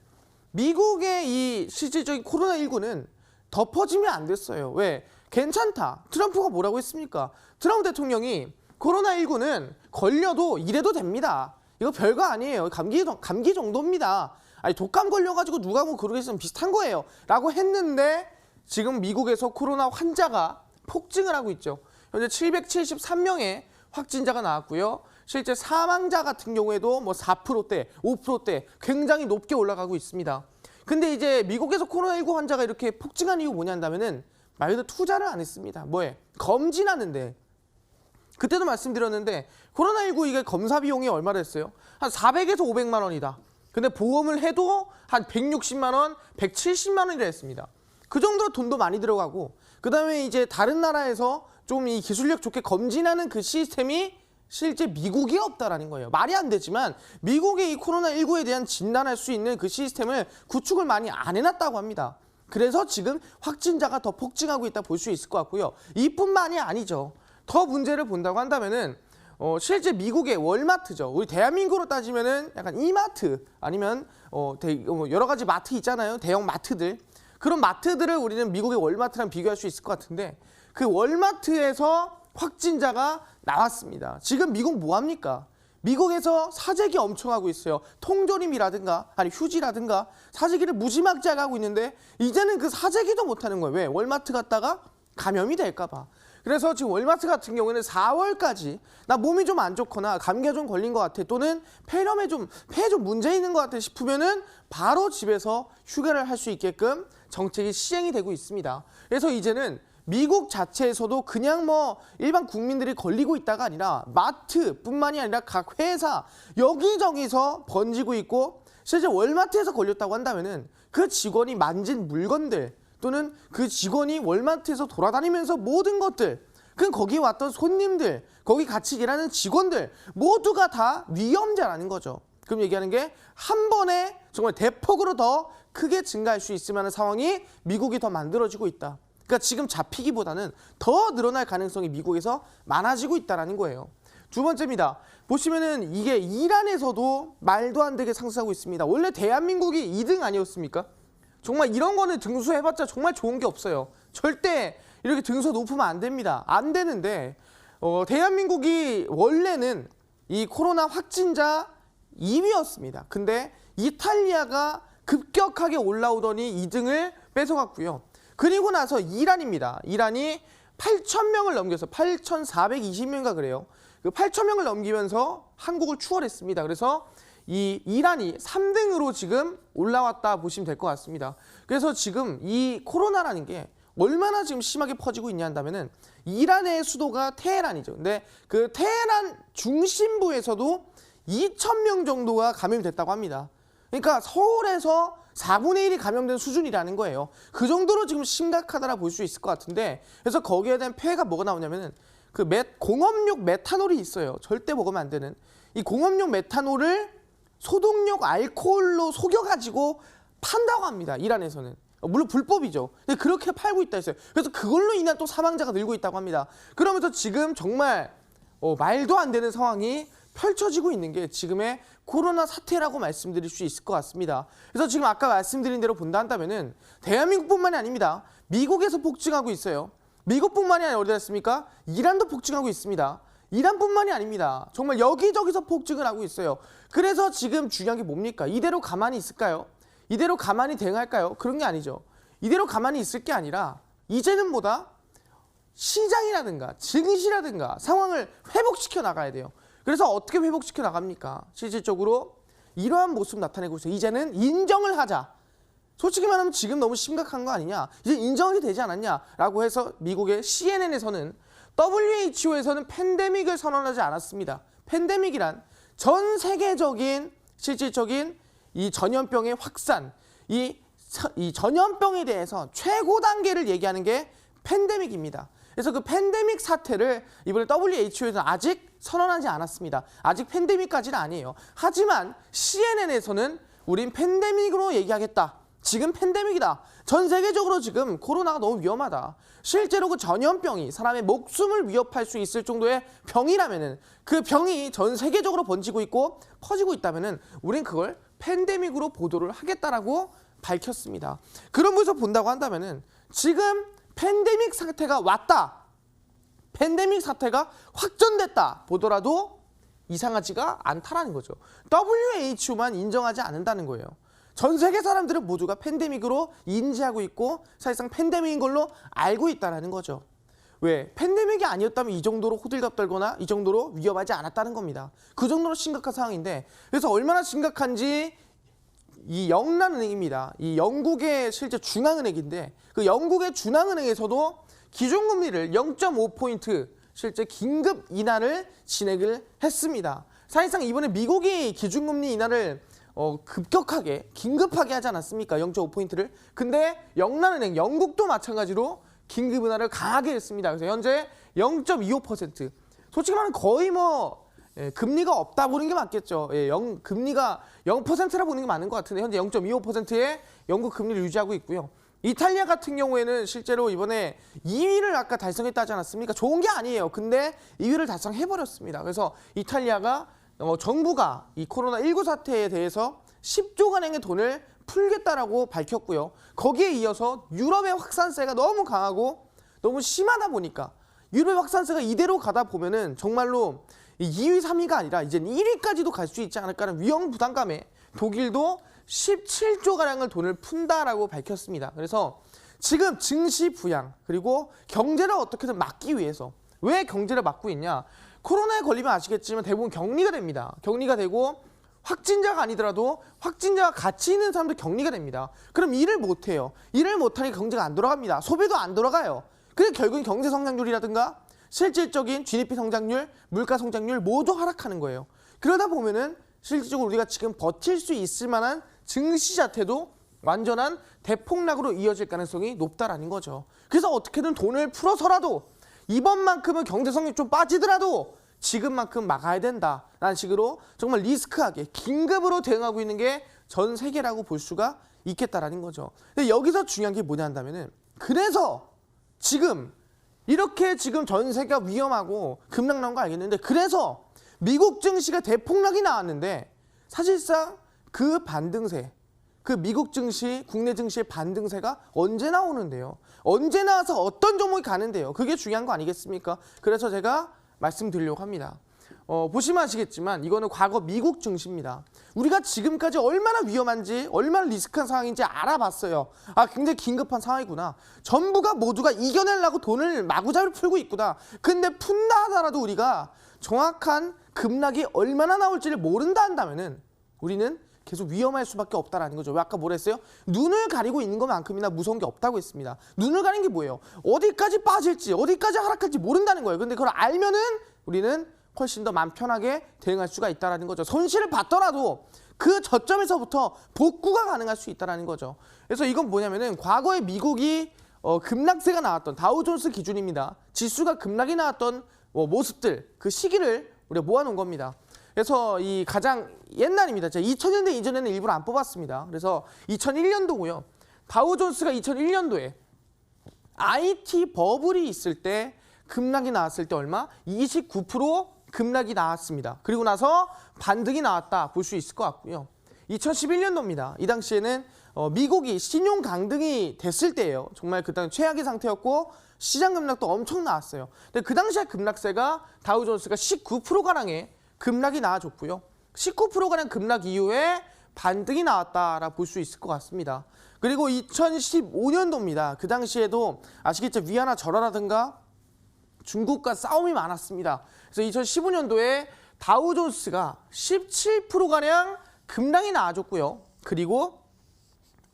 미국의 이 실질적인 코로나19는 덮어지면 안 됐어요. 왜? 괜찮다. 트럼프가 뭐라고 했습니까? 트럼프 대통령이 코로나19는 걸려도 이래도 됩니다. 이거 별거 아니에요. 감기 정도입니다. 아니 독감 걸려가지고 누가 뭐 그러겠으면 비슷한 거예요. 라고 했는데 지금 미국에서 코로나 환자가 폭증을 하고 있죠. 현재 773명의 확진자가 나왔고요. 실제 사망자 같은 경우에도 뭐 4%대, 5%대 굉장히 높게 올라가고 있습니다. 근데 이제 미국에서 코로나19 환자가 이렇게 폭증한 이유 뭐냐면은 말 그대로 투자를 안 했습니다. 뭐에? 검진하는데. 그때도 말씀드렸는데 코로나19 이게 검사 비용이 얼마나 했어요? 한 400에서 500만 원이다. 근데 보험을 해도 한 160만 원, 170만 원이라 했습니다. 그 정도로 돈도 많이 들어가고, 그 다음에 이제 다른 나라에서 좀 이 기술력 좋게 검진하는 그 시스템이 실제 미국이 없다라는 거예요. 말이 안 되지만 미국의 이 코로나19에 대한 진단할 수 있는 그 시스템을 구축을 많이 안 해놨다고 합니다. 그래서 지금 확진자가 더 폭증하고 있다 볼 수 있을 것 같고요. 이뿐만이 아니죠. 더 문제를 본다고 한다면은 실제 미국의 월마트죠. 우리 대한민국으로 따지면은 약간 이마트 아니면 여러 가지 마트 있잖아요. 대형 마트들. 그런 마트들을 우리는 미국의 월마트랑 비교할 수 있을 것 같은데, 그 월마트에서 확진자가 나왔습니다. 지금 미국 뭐합니까? 미국에서 사재기 엄청 하고 있어요. 통조림이라든가 아니 휴지라든가 사재기를 무지막지하게 하고 있는데 이제는 그 사재기도 못하는 거예요. 왜? 월마트 갔다가 감염이 될까 봐. 그래서 지금 월마트 같은 경우에는 4월까지 나 몸이 좀 안 좋거나 감기가 좀 걸린 것 같아, 또는 폐에 좀 문제 있는 것 같아 싶으면은 바로 집에서 휴가를 할 수 있게끔 정책이 시행이 되고 있습니다. 그래서 이제는 미국 자체에서도 그냥 뭐 일반 국민들이 걸리고 있다가 아니라 마트뿐만이 아니라 각 회사 여기저기서 번지고 있고, 실제 월마트에서 걸렸다고 한다면은 그 직원이 만진 물건들 또는 그 직원이 월마트에서 돌아다니면서 모든 것들, 그럼 거기 왔던 손님들, 거기 같이 일하는 직원들 모두가 다 위험자라는 거죠. 그럼 얘기하는 게 한 번에 정말 대폭으로 더 크게 증가할 수 있을 만한 상황이 미국이 더 만들어지고 있다. 그러니까 지금 잡히기보다는 더 늘어날 가능성이 미국에서 많아지고 있다는 거예요. 두 번째입니다. 보시면은 이게 이란에서도 말도 안 되게 상승하고 있습니다. 원래 대한민국이 2등 아니었습니까? 정말 이런 거는 등수해봤자 정말 좋은 게 없어요. 절대 이렇게 등수 높으면 안 됩니다. 안 되는데 대한민국이 원래는 이 코로나 확진자 2위였습니다. 근데 이탈리아가 급격하게 올라오더니 2등을 뺏어갔고요. 그리고 나서 이란입니다. 이란이 8,000명을 넘겨서 8,420명인가 그래요. 그 8,000명을 넘기면서 한국을 추월했습니다. 그래서 이 이란이 3등으로 지금 올라왔다 보시면 될 것 같습니다. 그래서 지금 이 코로나라는 게 얼마나 지금 심하게 퍼지고 있냐 한다면은 이란의 수도가 테헤란이죠. 근데 그 테헤란 중심부에서도 2,000명 정도가 감염됐다고 합니다. 그러니까 서울에서 4분의 1이 감염된 수준이라는 거예요. 그 정도로 지금 심각하다라 볼 수 있을 것 같은데, 그래서 거기에 대한 폐해가 뭐가 나오냐면은 그 공업용 메탄올이 있어요. 절대 먹으면 안 되는. 이 공업용 메탄올을 소독용 알코올로 속여가지고 판다고 합니다. 이란에서는. 물론 불법이죠. 근데 그렇게 팔고 있다 했어요. 그래서 그걸로 인한 또 사망자가 늘고 있다고 합니다. 그러면서 지금 정말 말도 안 되는 상황이 펼쳐지고 있는 게 지금의 코로나 사태라고 말씀드릴 수 있을 것 같습니다. 그래서 지금 아까 말씀드린 대로 본다 한다면은 대한민국뿐만이 아닙니다. 미국에서 폭증하고 있어요. 미국뿐만이 아니라 어디 갔습니까? 이란도 폭증하고 있습니다. 이란뿐만이 아닙니다. 정말 여기저기서 폭증을 하고 있어요. 그래서 지금 중요한 게 뭡니까? 이대로 가만히 있을까요? 이대로 가만히 대응할까요? 그런 게 아니죠. 이대로 가만히 있을 게 아니라 이제는 뭐다? 시장이라든가 증시라든가 상황을 회복시켜 나가야 돼요. 그래서 어떻게 회복시켜 나갑니까? 실질적으로 이러한 모습 나타내고 있어요. 이제는 인정을 하자. 솔직히 말하면 지금 너무 심각한 거 아니냐? 이제 인정이 되지 않았냐라고 해서 미국의 CNN에서는 WHO에서는 팬데믹을 선언하지 않았습니다. 팬데믹이란 전 세계적인 실질적인 이 전염병의 확산, 이 이 전염병에 대해서 최고 단계를 얘기하는 게 팬데믹입니다. 그래서 그 팬데믹 사태를 이번에 WHO에서는 아직 선언하지 않았습니다. 아직 팬데믹까지는 아니에요. 하지만 CNN에서는 우린 팬데믹으로 얘기하겠다. 지금 팬데믹이다. 전 세계적으로 지금 코로나가 너무 위험하다. 실제로 그 전염병이 사람의 목숨을 위협할 수 있을 정도의 병이라면은 그 병이 전 세계적으로 번지고 있고 퍼지고 있다면은 우린 그걸 팬데믹으로 보도를 하겠다라고 밝혔습니다. 그런 부분에서 본다고 한다면은 지금 팬데믹 사태가 왔다. 팬데믹 사태가 확전됐다 보더라도 이상하지가 않다라는 거죠. WHO만 인정하지 않는다는 거예요. 전 세계 사람들은 모두가 팬데믹으로 인지하고 있고 사실상 팬데믹인 걸로 알고 있다는 거죠. 왜? 팬데믹이 아니었다면 이 정도로 호들갑 떨거나 이 정도로 위험하지 않았다는 겁니다. 그 정도로 심각한 상황인데 그래서 얼마나 심각한지 이 영란은행입니다. 이 영국의 실제 중앙은행인데 그 영국의 중앙은행에서도 기준금리를 0.5포인트 실제 긴급 인하를 진행을 했습니다. 사실상 이번에 미국이 기준금리 인하를 급격하게 긴급하게 하지 않았습니까? 0.5포인트를. 근데 영란은행 영국도 마찬가지로 긴급 인하를 강하게 했습니다. 그래서 현재 0.25%. 솔직히 말하면 거의 금리가 없다 보는 게 맞겠죠. 금리가 0%라 보는 게 맞는 것 같은데 현재 0.25%의 영국 금리를 유지하고 있고요. 이탈리아 같은 경우에는 실제로 이번에 2위를 아까 달성했다지 않았습니까? 좋은 게 아니에요. 근데 2위를 달성해버렸습니다. 그래서 이탈리아가 정부가 이 코로나19 사태에 대해서 10조 가량의 돈을 풀겠다라고 밝혔고요. 거기에 이어서 유럽의 확산세가 너무 강하고 너무 심하다 보니까 유럽의 확산세가 이대로 가다 보면은 정말로 2위, 3위가 아니라 이제 1위까지도 갈 수 있지 않을까라는 위험 부담감에 독일도 17조 가량을 돈을 푼다라고 밝혔습니다. 그래서 지금 증시 부양 그리고 경제를 어떻게든 막기 위해서 왜 경제를 막고 있냐? 코로나에 걸리면 아시겠지만 대부분 격리가 됩니다. 격리가 되고 확진자가 아니더라도 확진자가 같이 있는 사람도 격리가 됩니다. 그럼 일을 못해요. 일을 못하니까 경제가 안 돌아갑니다. 소비도 안 돌아가요. 그래서 결국은 경제 성장률이라든가 실질적인 GDP 성장률, 물가 성장률 모두 하락하는 거예요. 그러다 보면은 실질적으로 우리가 지금 버틸 수 있을 만한 증시 자체도 완전한 대폭락으로 이어질 가능성이 높다라는 거죠. 그래서 어떻게든 돈을 풀어서라도 이번만큼은 경제 성장이 좀 빠지더라도 지금만큼 막아야 된다라는 식으로 정말 리스크하게 긴급으로 대응하고 있는 게 전 세계라고 볼 수가 있겠다라는 거죠. 근데 여기서 중요한 게 뭐냐 한다면은 그래서 지금 이렇게 지금 전 세계가 위험하고 급락 나온 거 알겠는데 그래서 미국 증시가 대폭락이 나왔는데 사실상 그 반등세, 그 미국 증시, 국내 증시의 반등세가 언제 나오는데요? 언제 나와서 어떤 종목이 가는데요? 그게 중요한 거 아니겠습니까? 그래서 제가 말씀드리려고 합니다. 보시면 아시겠지만 이거는 과거 미국 증시입니다. 우리가 지금까지 얼마나 위험한지 얼마나 리스크한 상황인지 알아봤어요. 아 굉장히 긴급한 상황이구나. 전부가 모두가 이겨내려고 돈을 마구잡이로 풀고 있구나. 근데 푼다 하더라도 우리가 정확한 급락이 얼마나 나올지를 모른다 한다면은 우리는 계속 위험할 수밖에 없다라는 거죠. 왜 아까 뭐라 했어요? 눈을 가리고 있는 것만큼이나 무서운 게 없다고 했습니다. 눈을 가리는 게 뭐예요? 어디까지 빠질지 어디까지 하락할지 모른다는 거예요. 근데 그걸 알면은 우리는 훨씬 더 마음 편하게 대응할 수가 있다는 거죠. 손실을 봤더라도 그 저점에서부터 복구가 가능할 수 있다는 거죠. 그래서 이건 뭐냐면은 과거에 미국이 급락세가 나왔던 다우존스 기준입니다. 지수가 급락이 나왔던 모습들 그 시기를 우리가 모아놓은 겁니다. 그래서 이 가장 옛날입니다. 제가 2000년대 이전에는 일부러 안 뽑았습니다. 그래서 2001년도고요. 다우존스가 2001년도에 IT 버블이 있을 때 급락이 나왔을 때 얼마? 29% 급락이 나왔습니다. 그리고 나서 반등이 나왔다 볼 수 있을 것 같고요. 2011년도입니다. 이 당시에는 미국이 신용 강등이 됐을 때예요. 정말 그때 최악의 상태였고 시장 급락도 엄청 나왔어요. 근데 그 당시에 급락세가 다우존스가 19%가량의 급락이 나와줬고요. 19%가량 급락 이후에 반등이 나왔다라 볼 수 있을 것 같습니다. 그리고 2015년도입니다. 그 당시에도 아시겠죠? 위안화 절하라든가 중국과 싸움이 많았습니다. 그래서 2015년도에 다우존스가 17%가량 급락이 나와줬고요. 그리고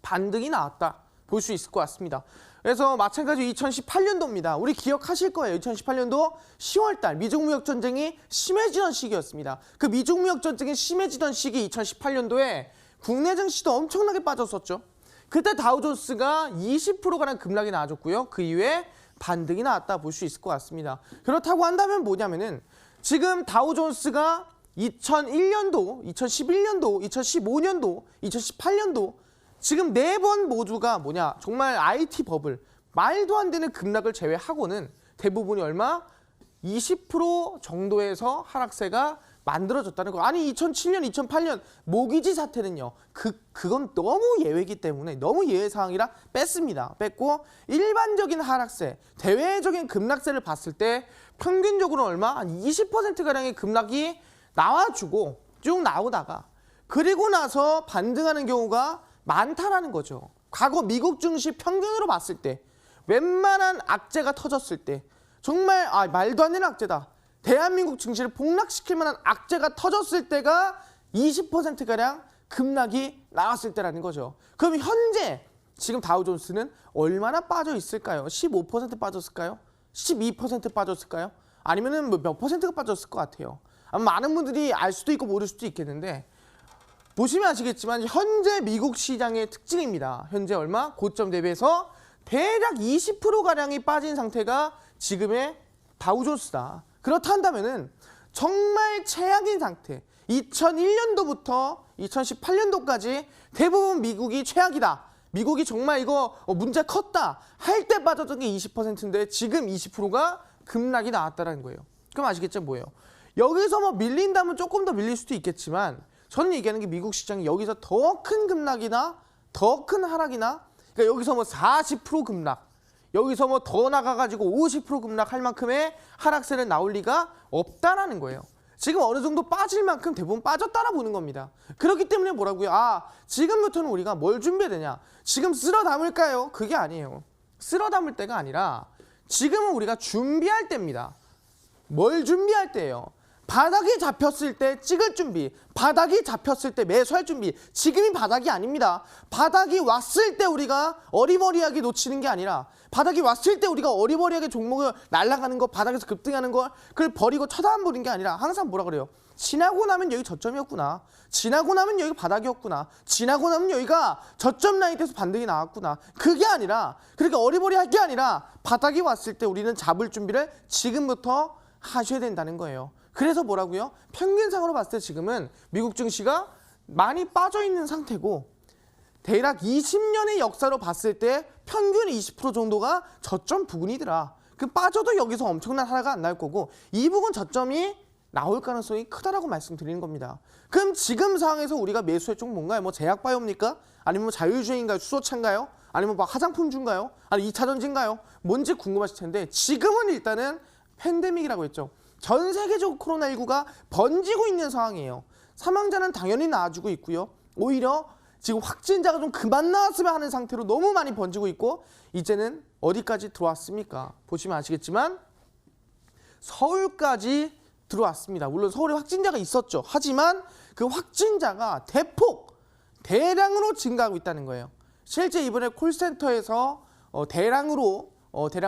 반등이 나왔다 볼 수 있을 것 같습니다. 그래서 마찬가지로 2018년도입니다. 우리 기억하실 거예요. 2018년도 10월달 미중 무역 전쟁이 심해지던 시기였습니다. 그 미중 무역 전쟁이 심해지던 시기 2018년도에 국내 증시도 엄청나게 빠졌었죠. 그때 다우존스가 20%가량 급락이 나와줬고요. 그 이후에 반등이 나왔다 볼 수 있을 것 같습니다. 그렇다고 한다면 뭐냐면은 지금 다우존스가 2001년도, 2011년도, 2015년도, 2018년도 지금 4번 모두가 뭐냐 정말 IT 버블 말도 안 되는 급락을 제외하고는 대부분이 얼마? 20% 정도에서 하락세가 만들어졌다는 거. 아니 2007년, 2008년 모기지 사태는요. 그건 너무 예외이기 때문에 너무 예외 상황이라 뺐습니다. 뺐고 일반적인 하락세, 대외적인 급락세를 봤을 때 평균적으로 얼마? 한 20%가량의 급락이 나와주고 쭉 나오다가 그리고 나서 반등하는 경우가 많다라는 거죠. 과거 미국 증시 평균으로 봤을 때 웬만한 악재가 터졌을 때 정말 말도 안 되는 악재다. 대한민국 증시를 폭락시킬 만한 악재가 터졌을 때가 20%가량 급락이 나왔을 때라는 거죠. 그럼 현재 지금 다우존스는 얼마나 빠져 있을까요? 15% 빠졌을까요? 12% 빠졌을까요? 아니면은 몇 퍼센트가 빠졌을 것 같아요. 아마 많은 분들이 알 수도 있고 모를 수도 있겠는데 보시면 아시겠지만 현재 미국 시장의 특징입니다. 현재 얼마? 고점 대비해서 대략 20%가량이 빠진 상태가 지금의 다우존스다. 그렇다 한다면은 정말 최악인 상태 2001년도부터 2018년도까지 대부분 미국이 최악이다. 미국이 정말 이거 문제 컸다 할 때 빠졌던 게 20%인데 지금 20%가 급락이 나왔다는 거예요. 그럼 아시겠죠? 뭐예요? 여기서 뭐 밀린다면 조금 더 밀릴 수도 있겠지만 저는 얘기하는 게 미국 시장이 여기서 더 큰 급락이나 더 큰 하락이나 그러니까 여기서 뭐 40% 급락 여기서 뭐 더 나가가지고 50% 급락할 만큼의 하락세를 나올 리가 없다라는 거예요. 지금 어느 정도 빠질 만큼 대부분 빠졌다라 보는 겁니다. 그렇기 때문에 뭐라고요? 지금부터는 우리가 뭘 준비해야 되냐? 지금 쓸어 담을까요? 그게 아니에요. 쓸어 담을 때가 아니라 지금은 우리가 준비할 때입니다. 뭘 준비할 때예요? 바닥이 잡혔을 때 찍을 준비, 바닥이 잡혔을 때 매수할 준비. 지금이 바닥이 아닙니다. 바닥이 왔을 때 우리가 어리버리하게 놓치는 게 아니라 바닥이 왔을 때 우리가 어리버리하게 종목을 날아가는 거, 바닥에서 급등하는 걸 그걸 버리고 쳐다보는 게 아니라 항상 뭐라 그래요? 지나고 나면 여기 저점이었구나. 지나고 나면 여기 바닥이었구나. 지나고 나면 여기가 저점 라인에서 반등이 나왔구나. 그게 아니라 그렇게 어리버리할 게 아니라 바닥이 왔을 때 우리는 잡을 준비를 지금부터 하셔야 된다는 거예요. 그래서 뭐라고요? 평균상으로 봤을 때 지금은 미국 증시가 많이 빠져 있는 상태고 대략 20년의 역사로 봤을 때 평균 20% 정도가 저점 부근이더라. 그 빠져도 여기서 엄청난 하락가 안 나올 거고 이 부분 저점이 나올 가능성이 크다라고 말씀드리는 겁니다. 그럼 지금 상황에서 우리가 매수할 쪽 뭔가요? 뭐 제약바이오입니까? 아니면 뭐 자율주행인가요? 수소차인가요? 아니면 뭐 화장품주인가요? 아니면 2차전지인가요? 뭔지 궁금하실 텐데 지금은 일단은 팬데믹이라고 했죠. 전 세계적으로 코로나19가 번지고 있는 상황이에요. 사망자는 당연히 나아지고 있고요. 오히려 지금 확진자가 좀 그만 나왔으면 하는 상태로 너무 많이 번지고 있고 이제는 어디까지 들어왔습니까? 보시면 아시겠지만 서울까지 들어왔습니다. 물론 서울에 확진자가 있었죠. 하지만 그 확진자가 대량으로 증가하고 있다는 거예요. 실제 이번에 콜센터에서 대량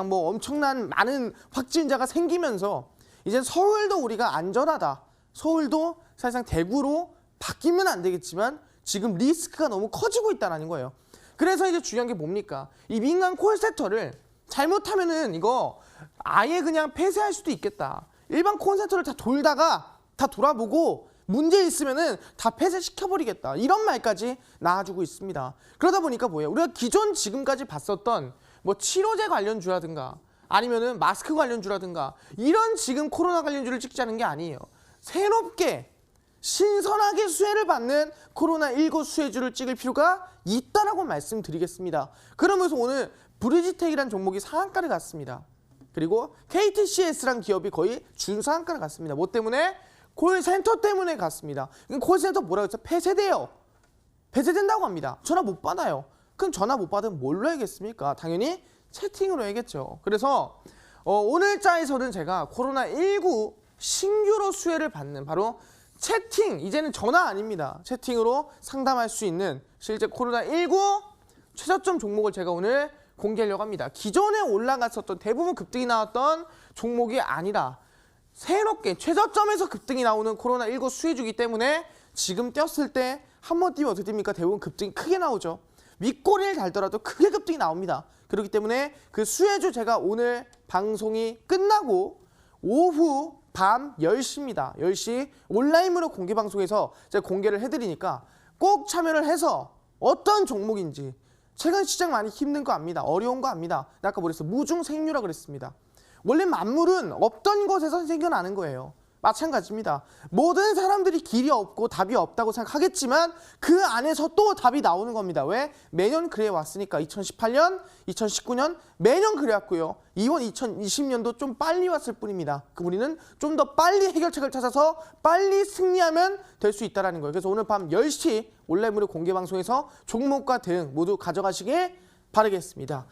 뭐 엄청난 많은 확진자가 생기면서 이제 서울도 우리가 안전하다. 서울도 사실상 대구로 바뀌면 안 되겠지만 지금 리스크가 너무 커지고 있다는 거예요. 그래서 이제 중요한 게 뭡니까? 이 민간 콜센터를 잘못하면은 이거 아예 그냥 폐쇄할 수도 있겠다. 일반 콜센터를 다 돌다가 다 돌아보고 문제 있으면은 다 폐쇄시켜버리겠다. 이런 말까지 나와주고 있습니다. 그러다 보니까 뭐예요? 우리가 기존 지금까지 봤었던 뭐 치료제 관련주라든가 아니면은 마스크 관련주라든가 이런 지금 코로나 관련주를 찍자는 게 아니에요. 새롭게 신선하게 수혜를 받는 코로나19 수혜주를 찍을 필요가 있다라고 말씀드리겠습니다. 그러면서 오늘 브리지텍이라는 종목이 상한가를 갔습니다. 그리고 KTCS라는 기업이 거의 준상한가를 갔습니다. 뭐 때문에? 콜센터 때문에 갔습니다. 콜센터 뭐라고 했죠? 폐쇄돼요. 폐쇄된다고 합니다. 전화 못 받아요. 그럼 전화 못 받으면 뭘로 해야겠습니까? 당연히 채팅으로 해야겠죠. 그래서 오늘자에서는 제가 코로나19 신규로 수혜를 받는 바로 채팅, 이제는 전화 아닙니다. 채팅으로 상담할 수 있는 실제 코로나19 최저점 종목을 제가 오늘 공개하려고 합니다. 기존에 올라갔었던 대부분 급등이 나왔던 종목이 아니라 새롭게 최저점에서 급등이 나오는 코로나19 수혜주기 때문에 지금 띄었을 때 한 번 뛰면 어떻게 됩니까? 대부분 급등이 크게 나오죠. 윗꼬리를 달더라도 크게 급등이 나옵니다. 그렇기 때문에 그 수혜주 제가 오늘 방송이 끝나고 오후 밤 10시입니다. 10시 온라인으로 공개 방송에서 제가 공개를 해드리니까 꼭 참여를 해서 어떤 종목인지 최근 시장 많이 힘든 거 압니다. 어려운 거 압니다. 아까 뭐랬어? 무중생유라 그랬습니다. 원래 만물은 없던 것에서 생겨나는 거예요. 마찬가지입니다. 모든 사람들이 길이 없고 답이 없다고 생각하겠지만 그 안에서 또 답이 나오는 겁니다. 왜? 매년 그래 왔으니까 2018년, 2019년 매년 그래 왔고요. 이번 2020년도 좀 빨리 왔을 뿐입니다. 우리는 좀 더 빨리 해결책을 찾아서 빨리 승리하면 될 수 있다는 거예요. 그래서 오늘 밤 10시 온라인으로 공개 방송에서 종목과 대응 모두 가져가시길 바라겠습니다.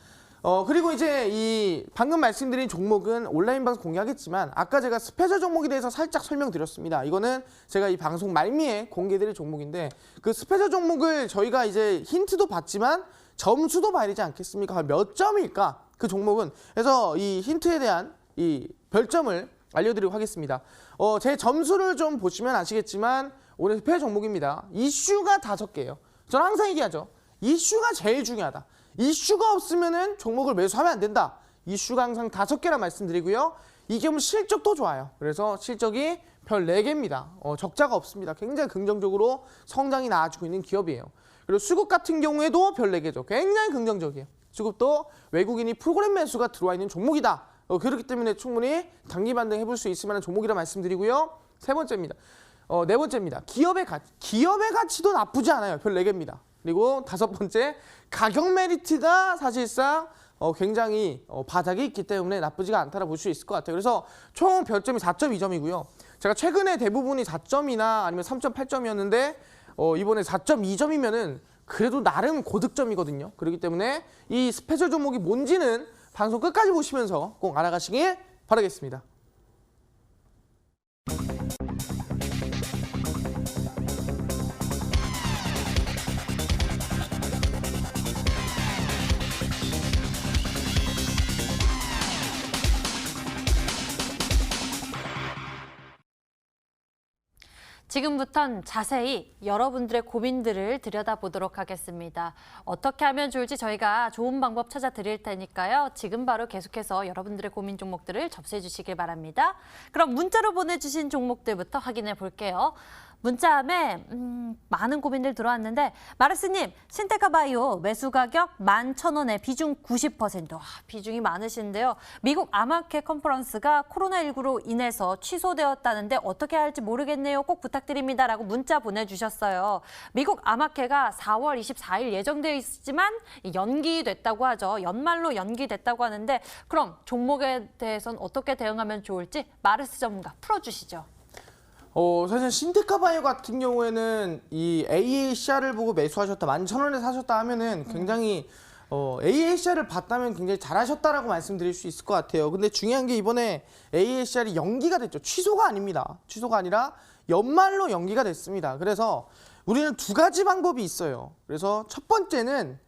그리고 이제 이 방금 말씀드린 종목은 온라인 방송 공개하겠지만 아까 제가 스페셜 종목에 대해서 살짝 설명드렸습니다. 이거는 제가 이 방송 말미에 공개드릴 종목인데 그 스페셜 종목을 저희가 이제 힌트도 받지만 점수도 봐야 되지 않겠습니까? 몇 점일까? 그 종목은. 그래서 이 힌트에 대한 이 별점을 알려드리도록 하겠습니다. 제 점수를 좀 보시면 아시겠지만 오늘 스페셜 종목입니다. 이슈가 5개예요. 저는 항상 얘기하죠. 이슈가 제일 중요하다. 이슈가 없으면은 종목을 매수하면 안 된다. 이슈가 항상 5개라 말씀드리고요. 이 기업은 실적도 좋아요. 그래서 실적이 별 4개입니다. 적자가 없습니다. 굉장히 긍정적으로 성장이 나아지고 있는 기업이에요. 그리고 수급 같은 경우에도 별 4개죠. 굉장히 긍정적이에요. 수급도 외국인이 프로그램 매수가 들어와 있는 종목이다. 그렇기 때문에 충분히 단기 반등 해볼 수 있을 만한 종목이라 말씀드리고요. 네 번째입니다. 기업의 가치. 기업의 가치도 나쁘지 않아요. 별 4개입니다. 그리고 5번째, 가격 메리트가 사실상 굉장히 바닥에 있기 때문에 나쁘지가 않다라 볼 수 있을 것 같아요. 그래서 총 별점이 4.2점이고요. 제가 최근에 대부분이 4점이나 아니면 3.8점이었는데 이번에 4.2점이면은 그래도 나름 고득점이거든요. 그렇기 때문에 이 스페셜 종목이 뭔지는 방송 끝까지 보시면서 꼭 알아가시길 바라겠습니다. 지금부턴 자세히 여러분들의 고민들을 들여다보도록 하겠습니다. 어떻게 하면 좋을지 저희가 좋은 방법 찾아 드릴 테니까요. 지금 바로 계속해서 여러분들의 고민 종목들을 접수해 주시길 바랍니다. 그럼 문자로 보내주신 종목들부터 확인해 볼게요. 문자함에 많은 고민들 들어왔는데 마르스님, 신테카바이오 매수 가격 11,000원에 비중 90%. 비중이 많으신데요. 미국 아마케 컨퍼런스가 코로나19로 인해서 취소되었다는데 어떻게 할지 모르겠네요. 꼭 부탁드립니다. 라고 문자 보내주셨어요. 미국 아마케가 4월 24일 예정되어 있지만 연기됐다고 하죠. 연말로 연기됐다고 하는데 그럼 종목에 대해서는 어떻게 대응하면 좋을지 마르스 전문가 풀어주시죠. 사실 신테카바이오 같은 경우에는 이 AACR을 보고 매수하셨다, 11,000원에 사셨다 하면은 굉장히 AACR을 봤다면 굉장히 잘하셨다라고 말씀드릴 수 있을 것 같아요. 근데 중요한 게 이번에 AACR이 연기가 됐죠. 취소가 아닙니다. 취소가 아니라 연말로 연기가 됐습니다. 그래서 우리는 2가지 방법이 있어요. 그래서 첫 번째는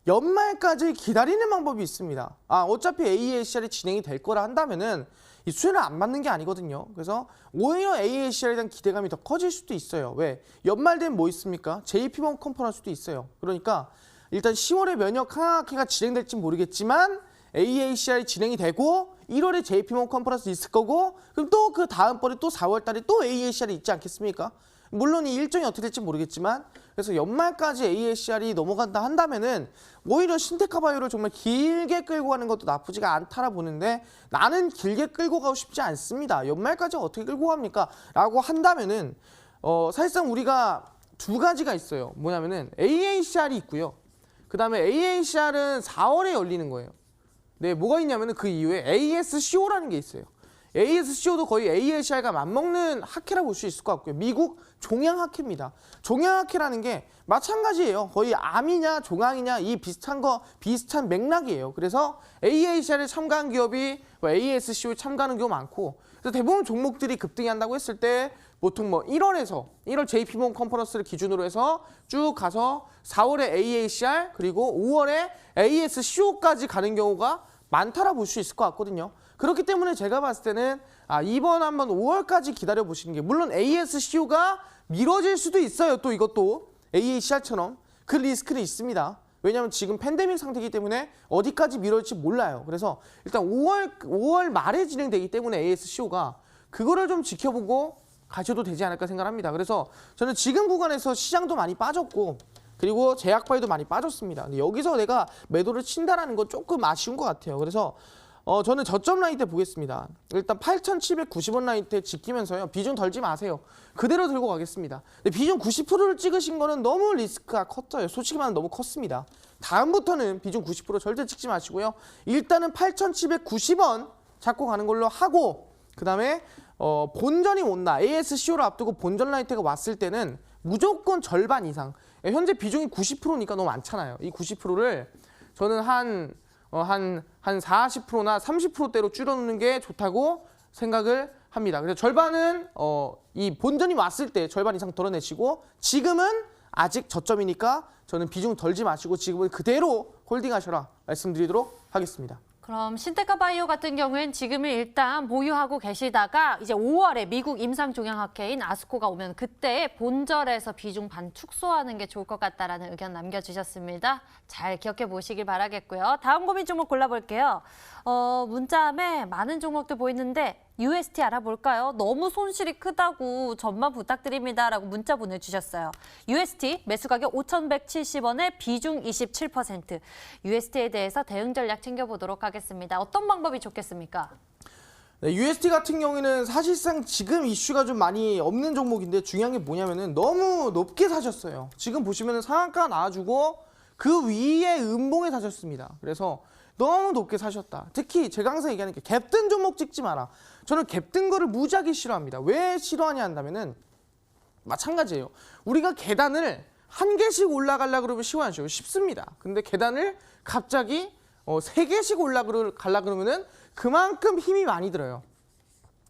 연말까지 기다리는 방법이 있습니다. 어차피 AACR이 진행이 될 거라 한다면은 이 수혜를 안 받는 게 아니거든요. 그래서 오히려 AACR에 대한 기대감이 더 커질 수도 있어요. 왜? 연말 되면 뭐 있습니까? JP모건 컨퍼런스도 있어요. 그러니까 일단 10월에 면역 강화학회가 진행될지 모르겠지만 AACR이 진행이 되고 1월에 JP모건 컨퍼런스 있을 거고 그럼 또 그 다음번에 또 4월 달에 또 AACR이 있지 않겠습니까? 물론 이 일정이 어떻게 될지 모르겠지만 그래서 연말까지 AACR이 넘어간다 한다면은 오히려 신테카바이오를 정말 길게 끌고 가는 것도 나쁘지가 않다라 보는데 나는 길게 끌고 가고 싶지 않습니다. 연말까지 어떻게 끌고 갑니까? 라고 한다면은 사실상 우리가 2가지가 있어요. 뭐냐면은 AACR이 있고요. 그 다음에 AACR은 4월에 열리는 거예요. 네, 뭐가 있냐면은 그 이후에 ASCO라는 게 있어요. ASCO도 거의 AACR과 맞먹는 학회라고 볼 수 있을 것 같고요. 미국 종양학회입니다. 종양학회라는 게 마찬가지예요. 거의 암이냐 종양이냐 이 비슷한 맥락이에요. 그래서 AACR에 참가한 기업이 ASCO에 참가하는 경우 많고 그래서 대부분 종목들이 급등이 한다고 했을 때 보통 1월 JP모건 컨퍼런스를 기준으로 해서 쭉 가서 4월에 AACR 그리고 5월에 ASCO까지 가는 경우가 많다라 볼 수 있을 것 같거든요. 그렇기 때문에 제가 봤을 때는 이번 한번 5월까지 기다려 보시는 게 물론 ASCO가 미뤄질 수도 있어요. 또 이것도 AACR처럼 그 리스크는 있습니다. 왜냐하면 지금 팬데믹 상태이기 때문에 어디까지 미뤄질지 몰라요. 그래서 일단 5월 말에 진행되기 때문에 ASCO가 그거를 좀 지켜보고 가셔도 되지 않을까 생각합니다. 그래서 저는 지금 구간에서 시장도 많이 빠졌고 그리고 제약바이도 많이 빠졌습니다. 근데 여기서 내가 매도를 친다라는 건 조금 아쉬운 것 같아요. 그래서 저는 저점 라인 때 보겠습니다. 일단 8,790원 라인 때 지키면서요. 비중 덜지 마세요. 그대로 들고 가겠습니다. 근데 비중 90%를 찍으신 거는 너무 리스크가 컸어요. 솔직히 말하면 너무 컸습니다. 다음부터는 비중 90% 절대 찍지 마시고요. 일단은 8,790원 잡고 가는 걸로 하고 그다음에 본전이 온다. ASCO를 앞두고 본전 라인대가 왔을 때는 무조건 절반 이상. 현재 비중이 90%니까 너무 많잖아요. 이 90%를 저는 한 40%나 30%대로 줄여놓는 게 좋다고 생각을 합니다. 그래서 절반은 이 본전이 왔을 때 절반 이상 덜어내시고 지금은 아직 저점이니까 저는 비중 덜지 마시고 지금은 그대로 홀딩하셔라 말씀드리도록 하겠습니다. 그럼 신테카바이오 같은 경우엔 지금은 일단 보유하고 계시다가 이제 5월에 미국 임상종양학회인 아스코가 오면 그때 본절에서 비중 반 축소하는 게 좋을 것 같다라는 의견 남겨주셨습니다. 잘 기억해 보시길 바라겠고요. 다음 고민 종목 골라볼게요. 문자함에 많은 종목들 보이는데 UST 알아볼까요? 너무 손실이 크다고 전만 부탁드립니다라고 문자 보내주셨어요. UST 매수 가격 5,170원에 비중 27%. UST에 대해서 대응 전략 챙겨보도록 하겠습니다. 어떤 방법이 좋겠습니까? 네, UST 같은 경우에는 사실상 지금 이슈가 좀 많이 없는 종목인데 중요한 게 뭐냐면은 너무 높게 사셨어요. 지금 보시면은 상한가 나와주고 그 위에 음봉에 사셨습니다. 그래서 너무 높게 사셨다. 특히 제가 항상 얘기하는 게 갭뜬 종목 찍지 마라. 저는 갭뜬 거를 무지하게 싫어합니다. 왜 싫어하냐 한다면은 마찬가지예요. 우리가 계단을 한 개씩 올라가려고 그러면 쉬워하죠. 쉽습니다. 근데 계단을 갑자기 3개씩 올라가려 그러면은 그만큼 힘이 많이 들어요.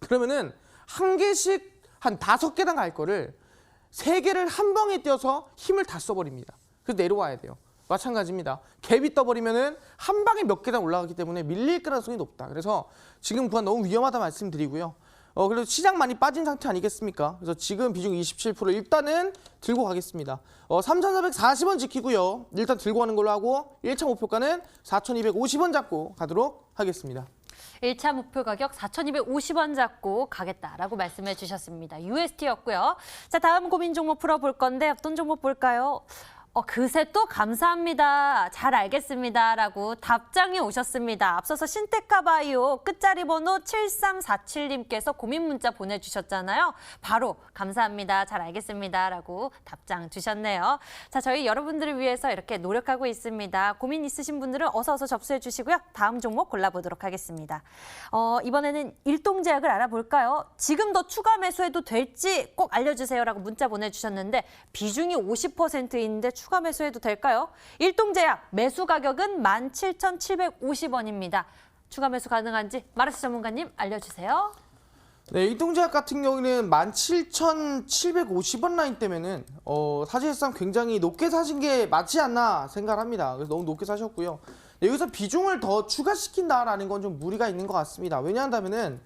그러면은 한 개씩 한 5계단 갈 거를 3개를 한 방에 띄어서 힘을 다 써버립니다. 그래서 내려와야 돼요. 마찬가지입니다. 갭이 떠버리면은 한 방에 몇 계단 올라가기 때문에 밀릴 가능성이 높다. 그래서 지금 구간 너무 위험하다 말씀드리고요. 그래도 시장 많이 빠진 상태 아니겠습니까? 그래서 지금 비중 27% 일단은 들고 가겠습니다. 3,440원 지키고요. 일단 들고 가는 걸로 하고 1차 목표가는 4,250원 잡고 가도록 하겠습니다. 1차 목표 가격 4,250원 잡고 가겠다라고 말씀해 주셨습니다. UST였고요. 자, 다음 고민 종목 풀어볼 건데 어떤 종목 볼까요? 그새 또 감사합니다. 잘 알겠습니다라고 답장이 오셨습니다. 앞서서 신테카바이오 끝자리 번호 7347님께서 고민 문자 보내주셨잖아요. 바로 감사합니다. 잘 알겠습니다라고 답장 주셨네요. 자, 저희 여러분들을 위해서 이렇게 노력하고 있습니다. 고민 있으신 분들은 어서 접수해 주시고요. 다음 종목 골라보도록 하겠습니다. 이번에는 일동제약을 알아볼까요? 지금 더 추가 매수해도 될지 꼭 알려주세요라고 문자 보내주셨는데 비중이 50%인데 추가 매수해도 될까요? 일동제약 매수 가격은 17,750원입니다. 추가 매수 가능한지 마르스 전문가님 알려주세요. 네, 일동제약 같은 경우는 17,750원 라인 때문에는 사실상 굉장히 높게 사신 게 맞지 않나 생각합니다. 그래서 너무 높게 사셨고요. 네, 여기서 비중을 더 추가시킨다라는 건 좀 무리가 있는 것 같습니다. 왜냐한다면은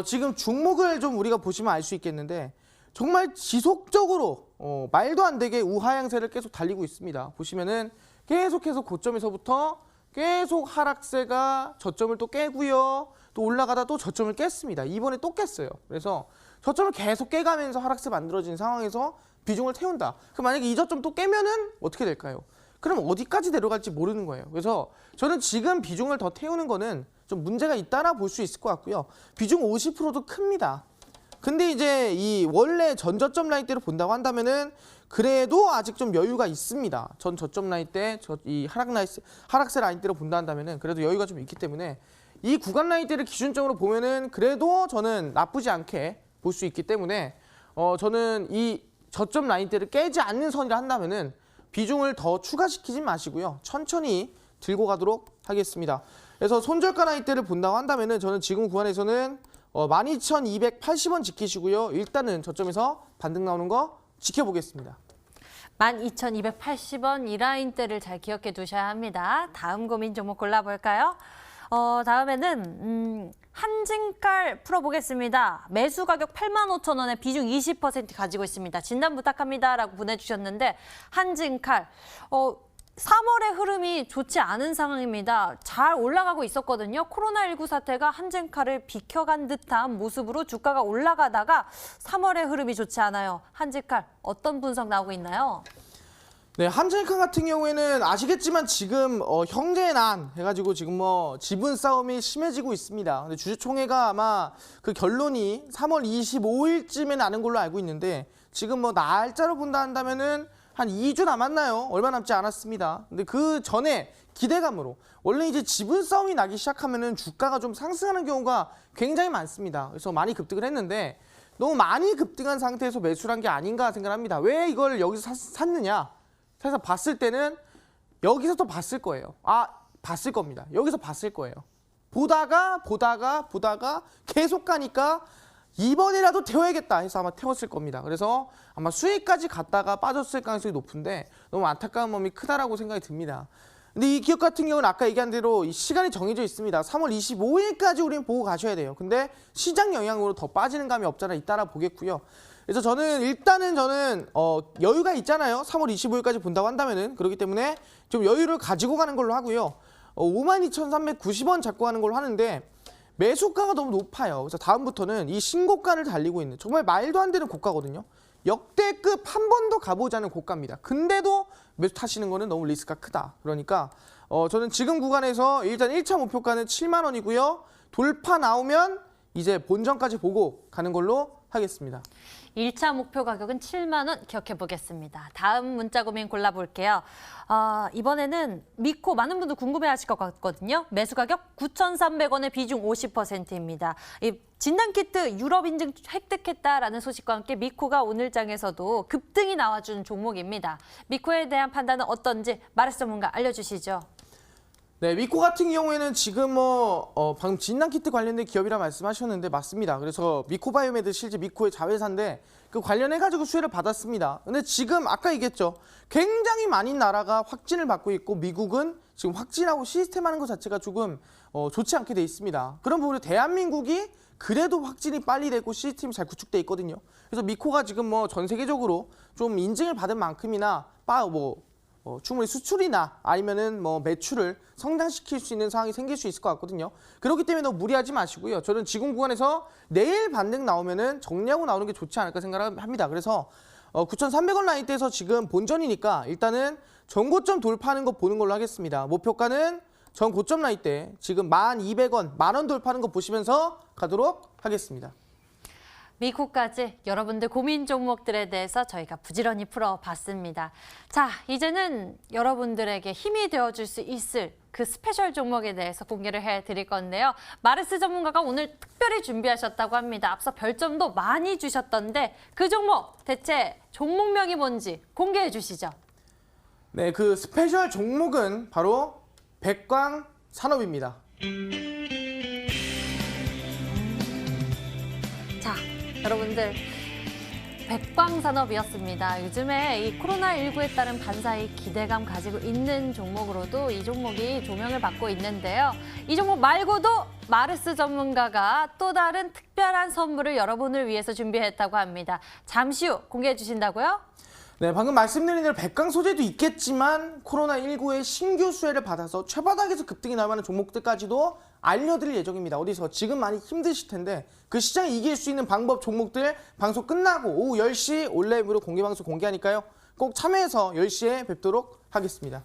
지금 종목을 좀 우리가 보시면 알 수 있겠는데 정말 지속적으로 말도 안 되게 우하향세를 계속 달리고 있습니다. 보시면은 계속해서 고점에서부터 계속 하락세가 저점을 또 깨고요. 또 올라가다 또 저점을 깼습니다. 이번에 또 깼어요. 그래서 저점을 계속 깨가면서 하락세 만들어진 상황에서 비중을 태운다. 그럼 만약에 이 저점 또 깨면은 어떻게 될까요? 그럼 어디까지 내려갈지 모르는 거예요. 그래서 저는 지금 비중을 더 태우는 거는 좀 문제가 있다라 볼 수 있을 것 같고요. 비중 50%도 큽니다. 근데 이제 이 원래 전저점 라인대로 본다고 한다면은 그래도 아직 좀 여유가 있습니다. 전 저점 라인 때 이 하락세 라인대로 본다 한다면은 그래도 여유가 좀 있기 때문에 이 구간 라인대를 기준점으로 보면은 그래도 저는 나쁘지 않게 볼 수 있기 때문에 저는 이 저점 라인대를 깨지 않는 선이라 한다면은 비중을 더 추가시키지 마시고요. 천천히 들고 가도록 하겠습니다. 그래서 손절가 라인대를 본다고 한다면은 저는 지금 구간에서는 12,280원 지키시고요. 일단은 저점에서 반등 나오는 거 지켜보겠습니다. 12,280원 이 라인대를 잘 기억해 두셔야 합니다. 다음 고민 종목 골라볼까요? 다음에는 한진칼 풀어보겠습니다. 매수 가격 85,000원에 비중 20% 가지고 있습니다. 진단 부탁합니다라고 보내주셨는데 한진칼 3월의 흐름이 좋지 않은 상황입니다. 잘 올라가고 있었거든요. 코로나19 사태가 한진칼을 비켜간 듯한 모습으로 주가가 올라가다가 3월의 흐름이 좋지 않아요. 한진칼 어떤 분석 나오고 있나요? 네, 한진칼 같은 경우에는 아시겠지만 지금 형제난 해가지고 지금 뭐 지분 싸움이 심해지고 있습니다. 근데 주주총회가 아마 그 결론이 3월 25일쯤에 나는 걸로 알고 있는데 지금 뭐 날짜로 본다 한다면은 한 2주 남았나요? 얼마 남지 않았습니다. 근데 그 전에 기대감으로 원래 이제 지분 싸움이 나기 시작하면은 주가가 좀 상승하는 경우가 굉장히 많습니다. 그래서 많이 급등을 했는데 너무 많이 급등한 상태에서 매수를 한 게 아닌가 생각합니다. 왜 이걸 여기서 샀느냐? 그래서 봤을 때는 여기서 또 봤을 거예요. 봤을 겁니다. 여기서 봤을 거예요. 보다가 계속 가니까 이번이라도 태워야겠다 해서 아마 태웠을 겁니다. 그래서 아마 수익까지 갔다가 빠졌을 가능성이 높은데 너무 안타까운 마음이 크다라고 생각이 듭니다. 근데 이 기업 같은 경우는 아까 얘기한 대로 이 시간이 정해져 있습니다. 3월 25일까지 우리는 보고 가셔야 돼요. 근데 시장 영향으로 더 빠지는 감이 없잖아 이따라 보겠고요. 그래서 저는 여유가 있잖아요. 3월 25일까지 본다고 한다면은 그렇기 때문에 좀 여유를 가지고 가는 걸로 하고요. 52,390원 잡고 가는 걸로 하는데 매수가가 너무 높아요. 그래서 다음부터는 이 신고가를 달리고 있는 정말 말도 안 되는 고가거든요. 역대급 한 번도 가보지 않은 고가입니다. 근데도 매수 타시는 거는 너무 리스크가 크다. 그러니까 저는 지금 구간에서 일단 1차 목표가는 7만 원이고요. 돌파 나오면 이제 본전까지 보고 가는 걸로 하겠습니다. 1차 목표 가격은 7만 원 기억해 보겠습니다. 다음 문자 고민 골라볼게요. 이번에는 미코 많은 분들 궁금해하실 것 같거든요. 매수 가격 9,300원에 비중 50%입니다. 이 진단키트 유럽 인증 획득했다라는 소식과 함께 미코가 오늘 장에서도 급등이 나와준 종목입니다. 미코에 대한 판단은 어떤지 마르스 전문가 알려주시죠. 네, 미코 같은 경우에는 지금 방금 진단키트 관련된 기업이라 말씀하셨는데 맞습니다. 그래서 미코바이오메드 실제 미코의 자회사인데 그 관련해가지고 수혜를 받았습니다. 근데 지금 아까 얘기했죠. 굉장히 많은 나라가 확진을 받고 있고 미국은 지금 확진하고 시스템하는 것 자체가 조금 좋지 않게 돼 있습니다. 그런 부분에 대한민국이 그래도 확진이 빨리 되고 시스템이 잘 구축돼 있거든요. 그래서 미코가 지금 전 세계적으로 좀 인증을 받은 만큼이나 충분히 수출이나 아니면은 매출을 성장시킬 수 있는 상황이 생길 수 있을 것 같거든요. 그렇기 때문에 너무 무리하지 마시고요. 저는 지금 구간에서 내일 반등 나오면은 정리하고 나오는 게 좋지 않을까 생각을 합니다. 그래서 9,300원 라인대에서 지금 본전이니까 일단은 전고점 돌파하는 거 보는 걸로 하겠습니다. 목표가는 전 고점 라인대 지금 1,200원, 10,000원 돌파하는 거 보시면서 가도록 하겠습니다. 미코까지 여러분들 고민 종목들에 대해서 저희가 부지런히 풀어봤습니다. 자, 이제는 여러분들에게 힘이 되어줄 수 있을 그 스페셜 종목에 대해서 공개를 해드릴 건데요. 마르스 전문가가 오늘 특별히 준비하셨다고 합니다. 앞서 별점도 많이 주셨던데 그 종목, 대체 종목명이 뭔지 공개해 주시죠. 네, 그 스페셜 종목은 바로 백광산업입니다. 자, 여러분들 백광산업이었습니다. 요즘에 이 코로나19에 따른 반사의 기대감 가지고 있는 종목으로도 이 종목이 조명을 받고 있는데요. 이 종목 말고도 마르스 전문가가 또 다른 특별한 선물을 여러분을 위해서 준비했다고 합니다. 잠시 후 공개해 주신다고요? 네, 방금 말씀드린 대로 백광 소재도 있겠지만 코로나19의 신규 수혜를 받아서 최바닥에서 급등이 나올 만한 종목들까지도 알려드릴 예정입니다. 어디서 지금 많이 힘드실 텐데 그 시장에 이길 수 있는 방법 종목들 방송 끝나고 오후 10시 온라인으로 공개방송 공개하니까요. 꼭 참여해서 10시에 뵙도록 하겠습니다.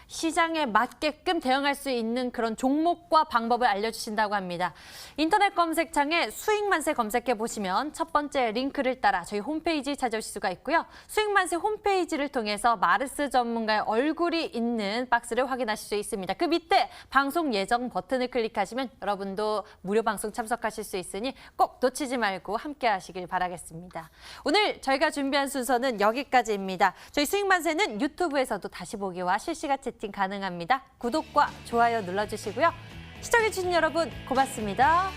시장에 맞게끔 대응할 수 있는 그런 종목과 방법을 알려주신다고 합니다. 인터넷 검색창에 수익만세 검색해보시면 첫 번째 링크를 따라 저희 홈페이지 찾아오실 수가 있고요. 수익만세 홈페이지를 통해서 마르스 전문가의 얼굴이 있는 박스를 확인하실 수 있습니다. 그 밑에 방송 예정 버튼을 클릭하시면 여러분도 무료 방송 참석하실 수 있으니 꼭 놓치지 말고 함께 하시길 바라겠습니다. 오늘 저희가 준비한 순서는 여기까지입니다. 저희 수익만세는 유튜브에서도 다시 보기와 실시간 채팅 가능합니다. 구독과 좋아요 눌러주시고요. 시청해주신 여러분 고맙습니다.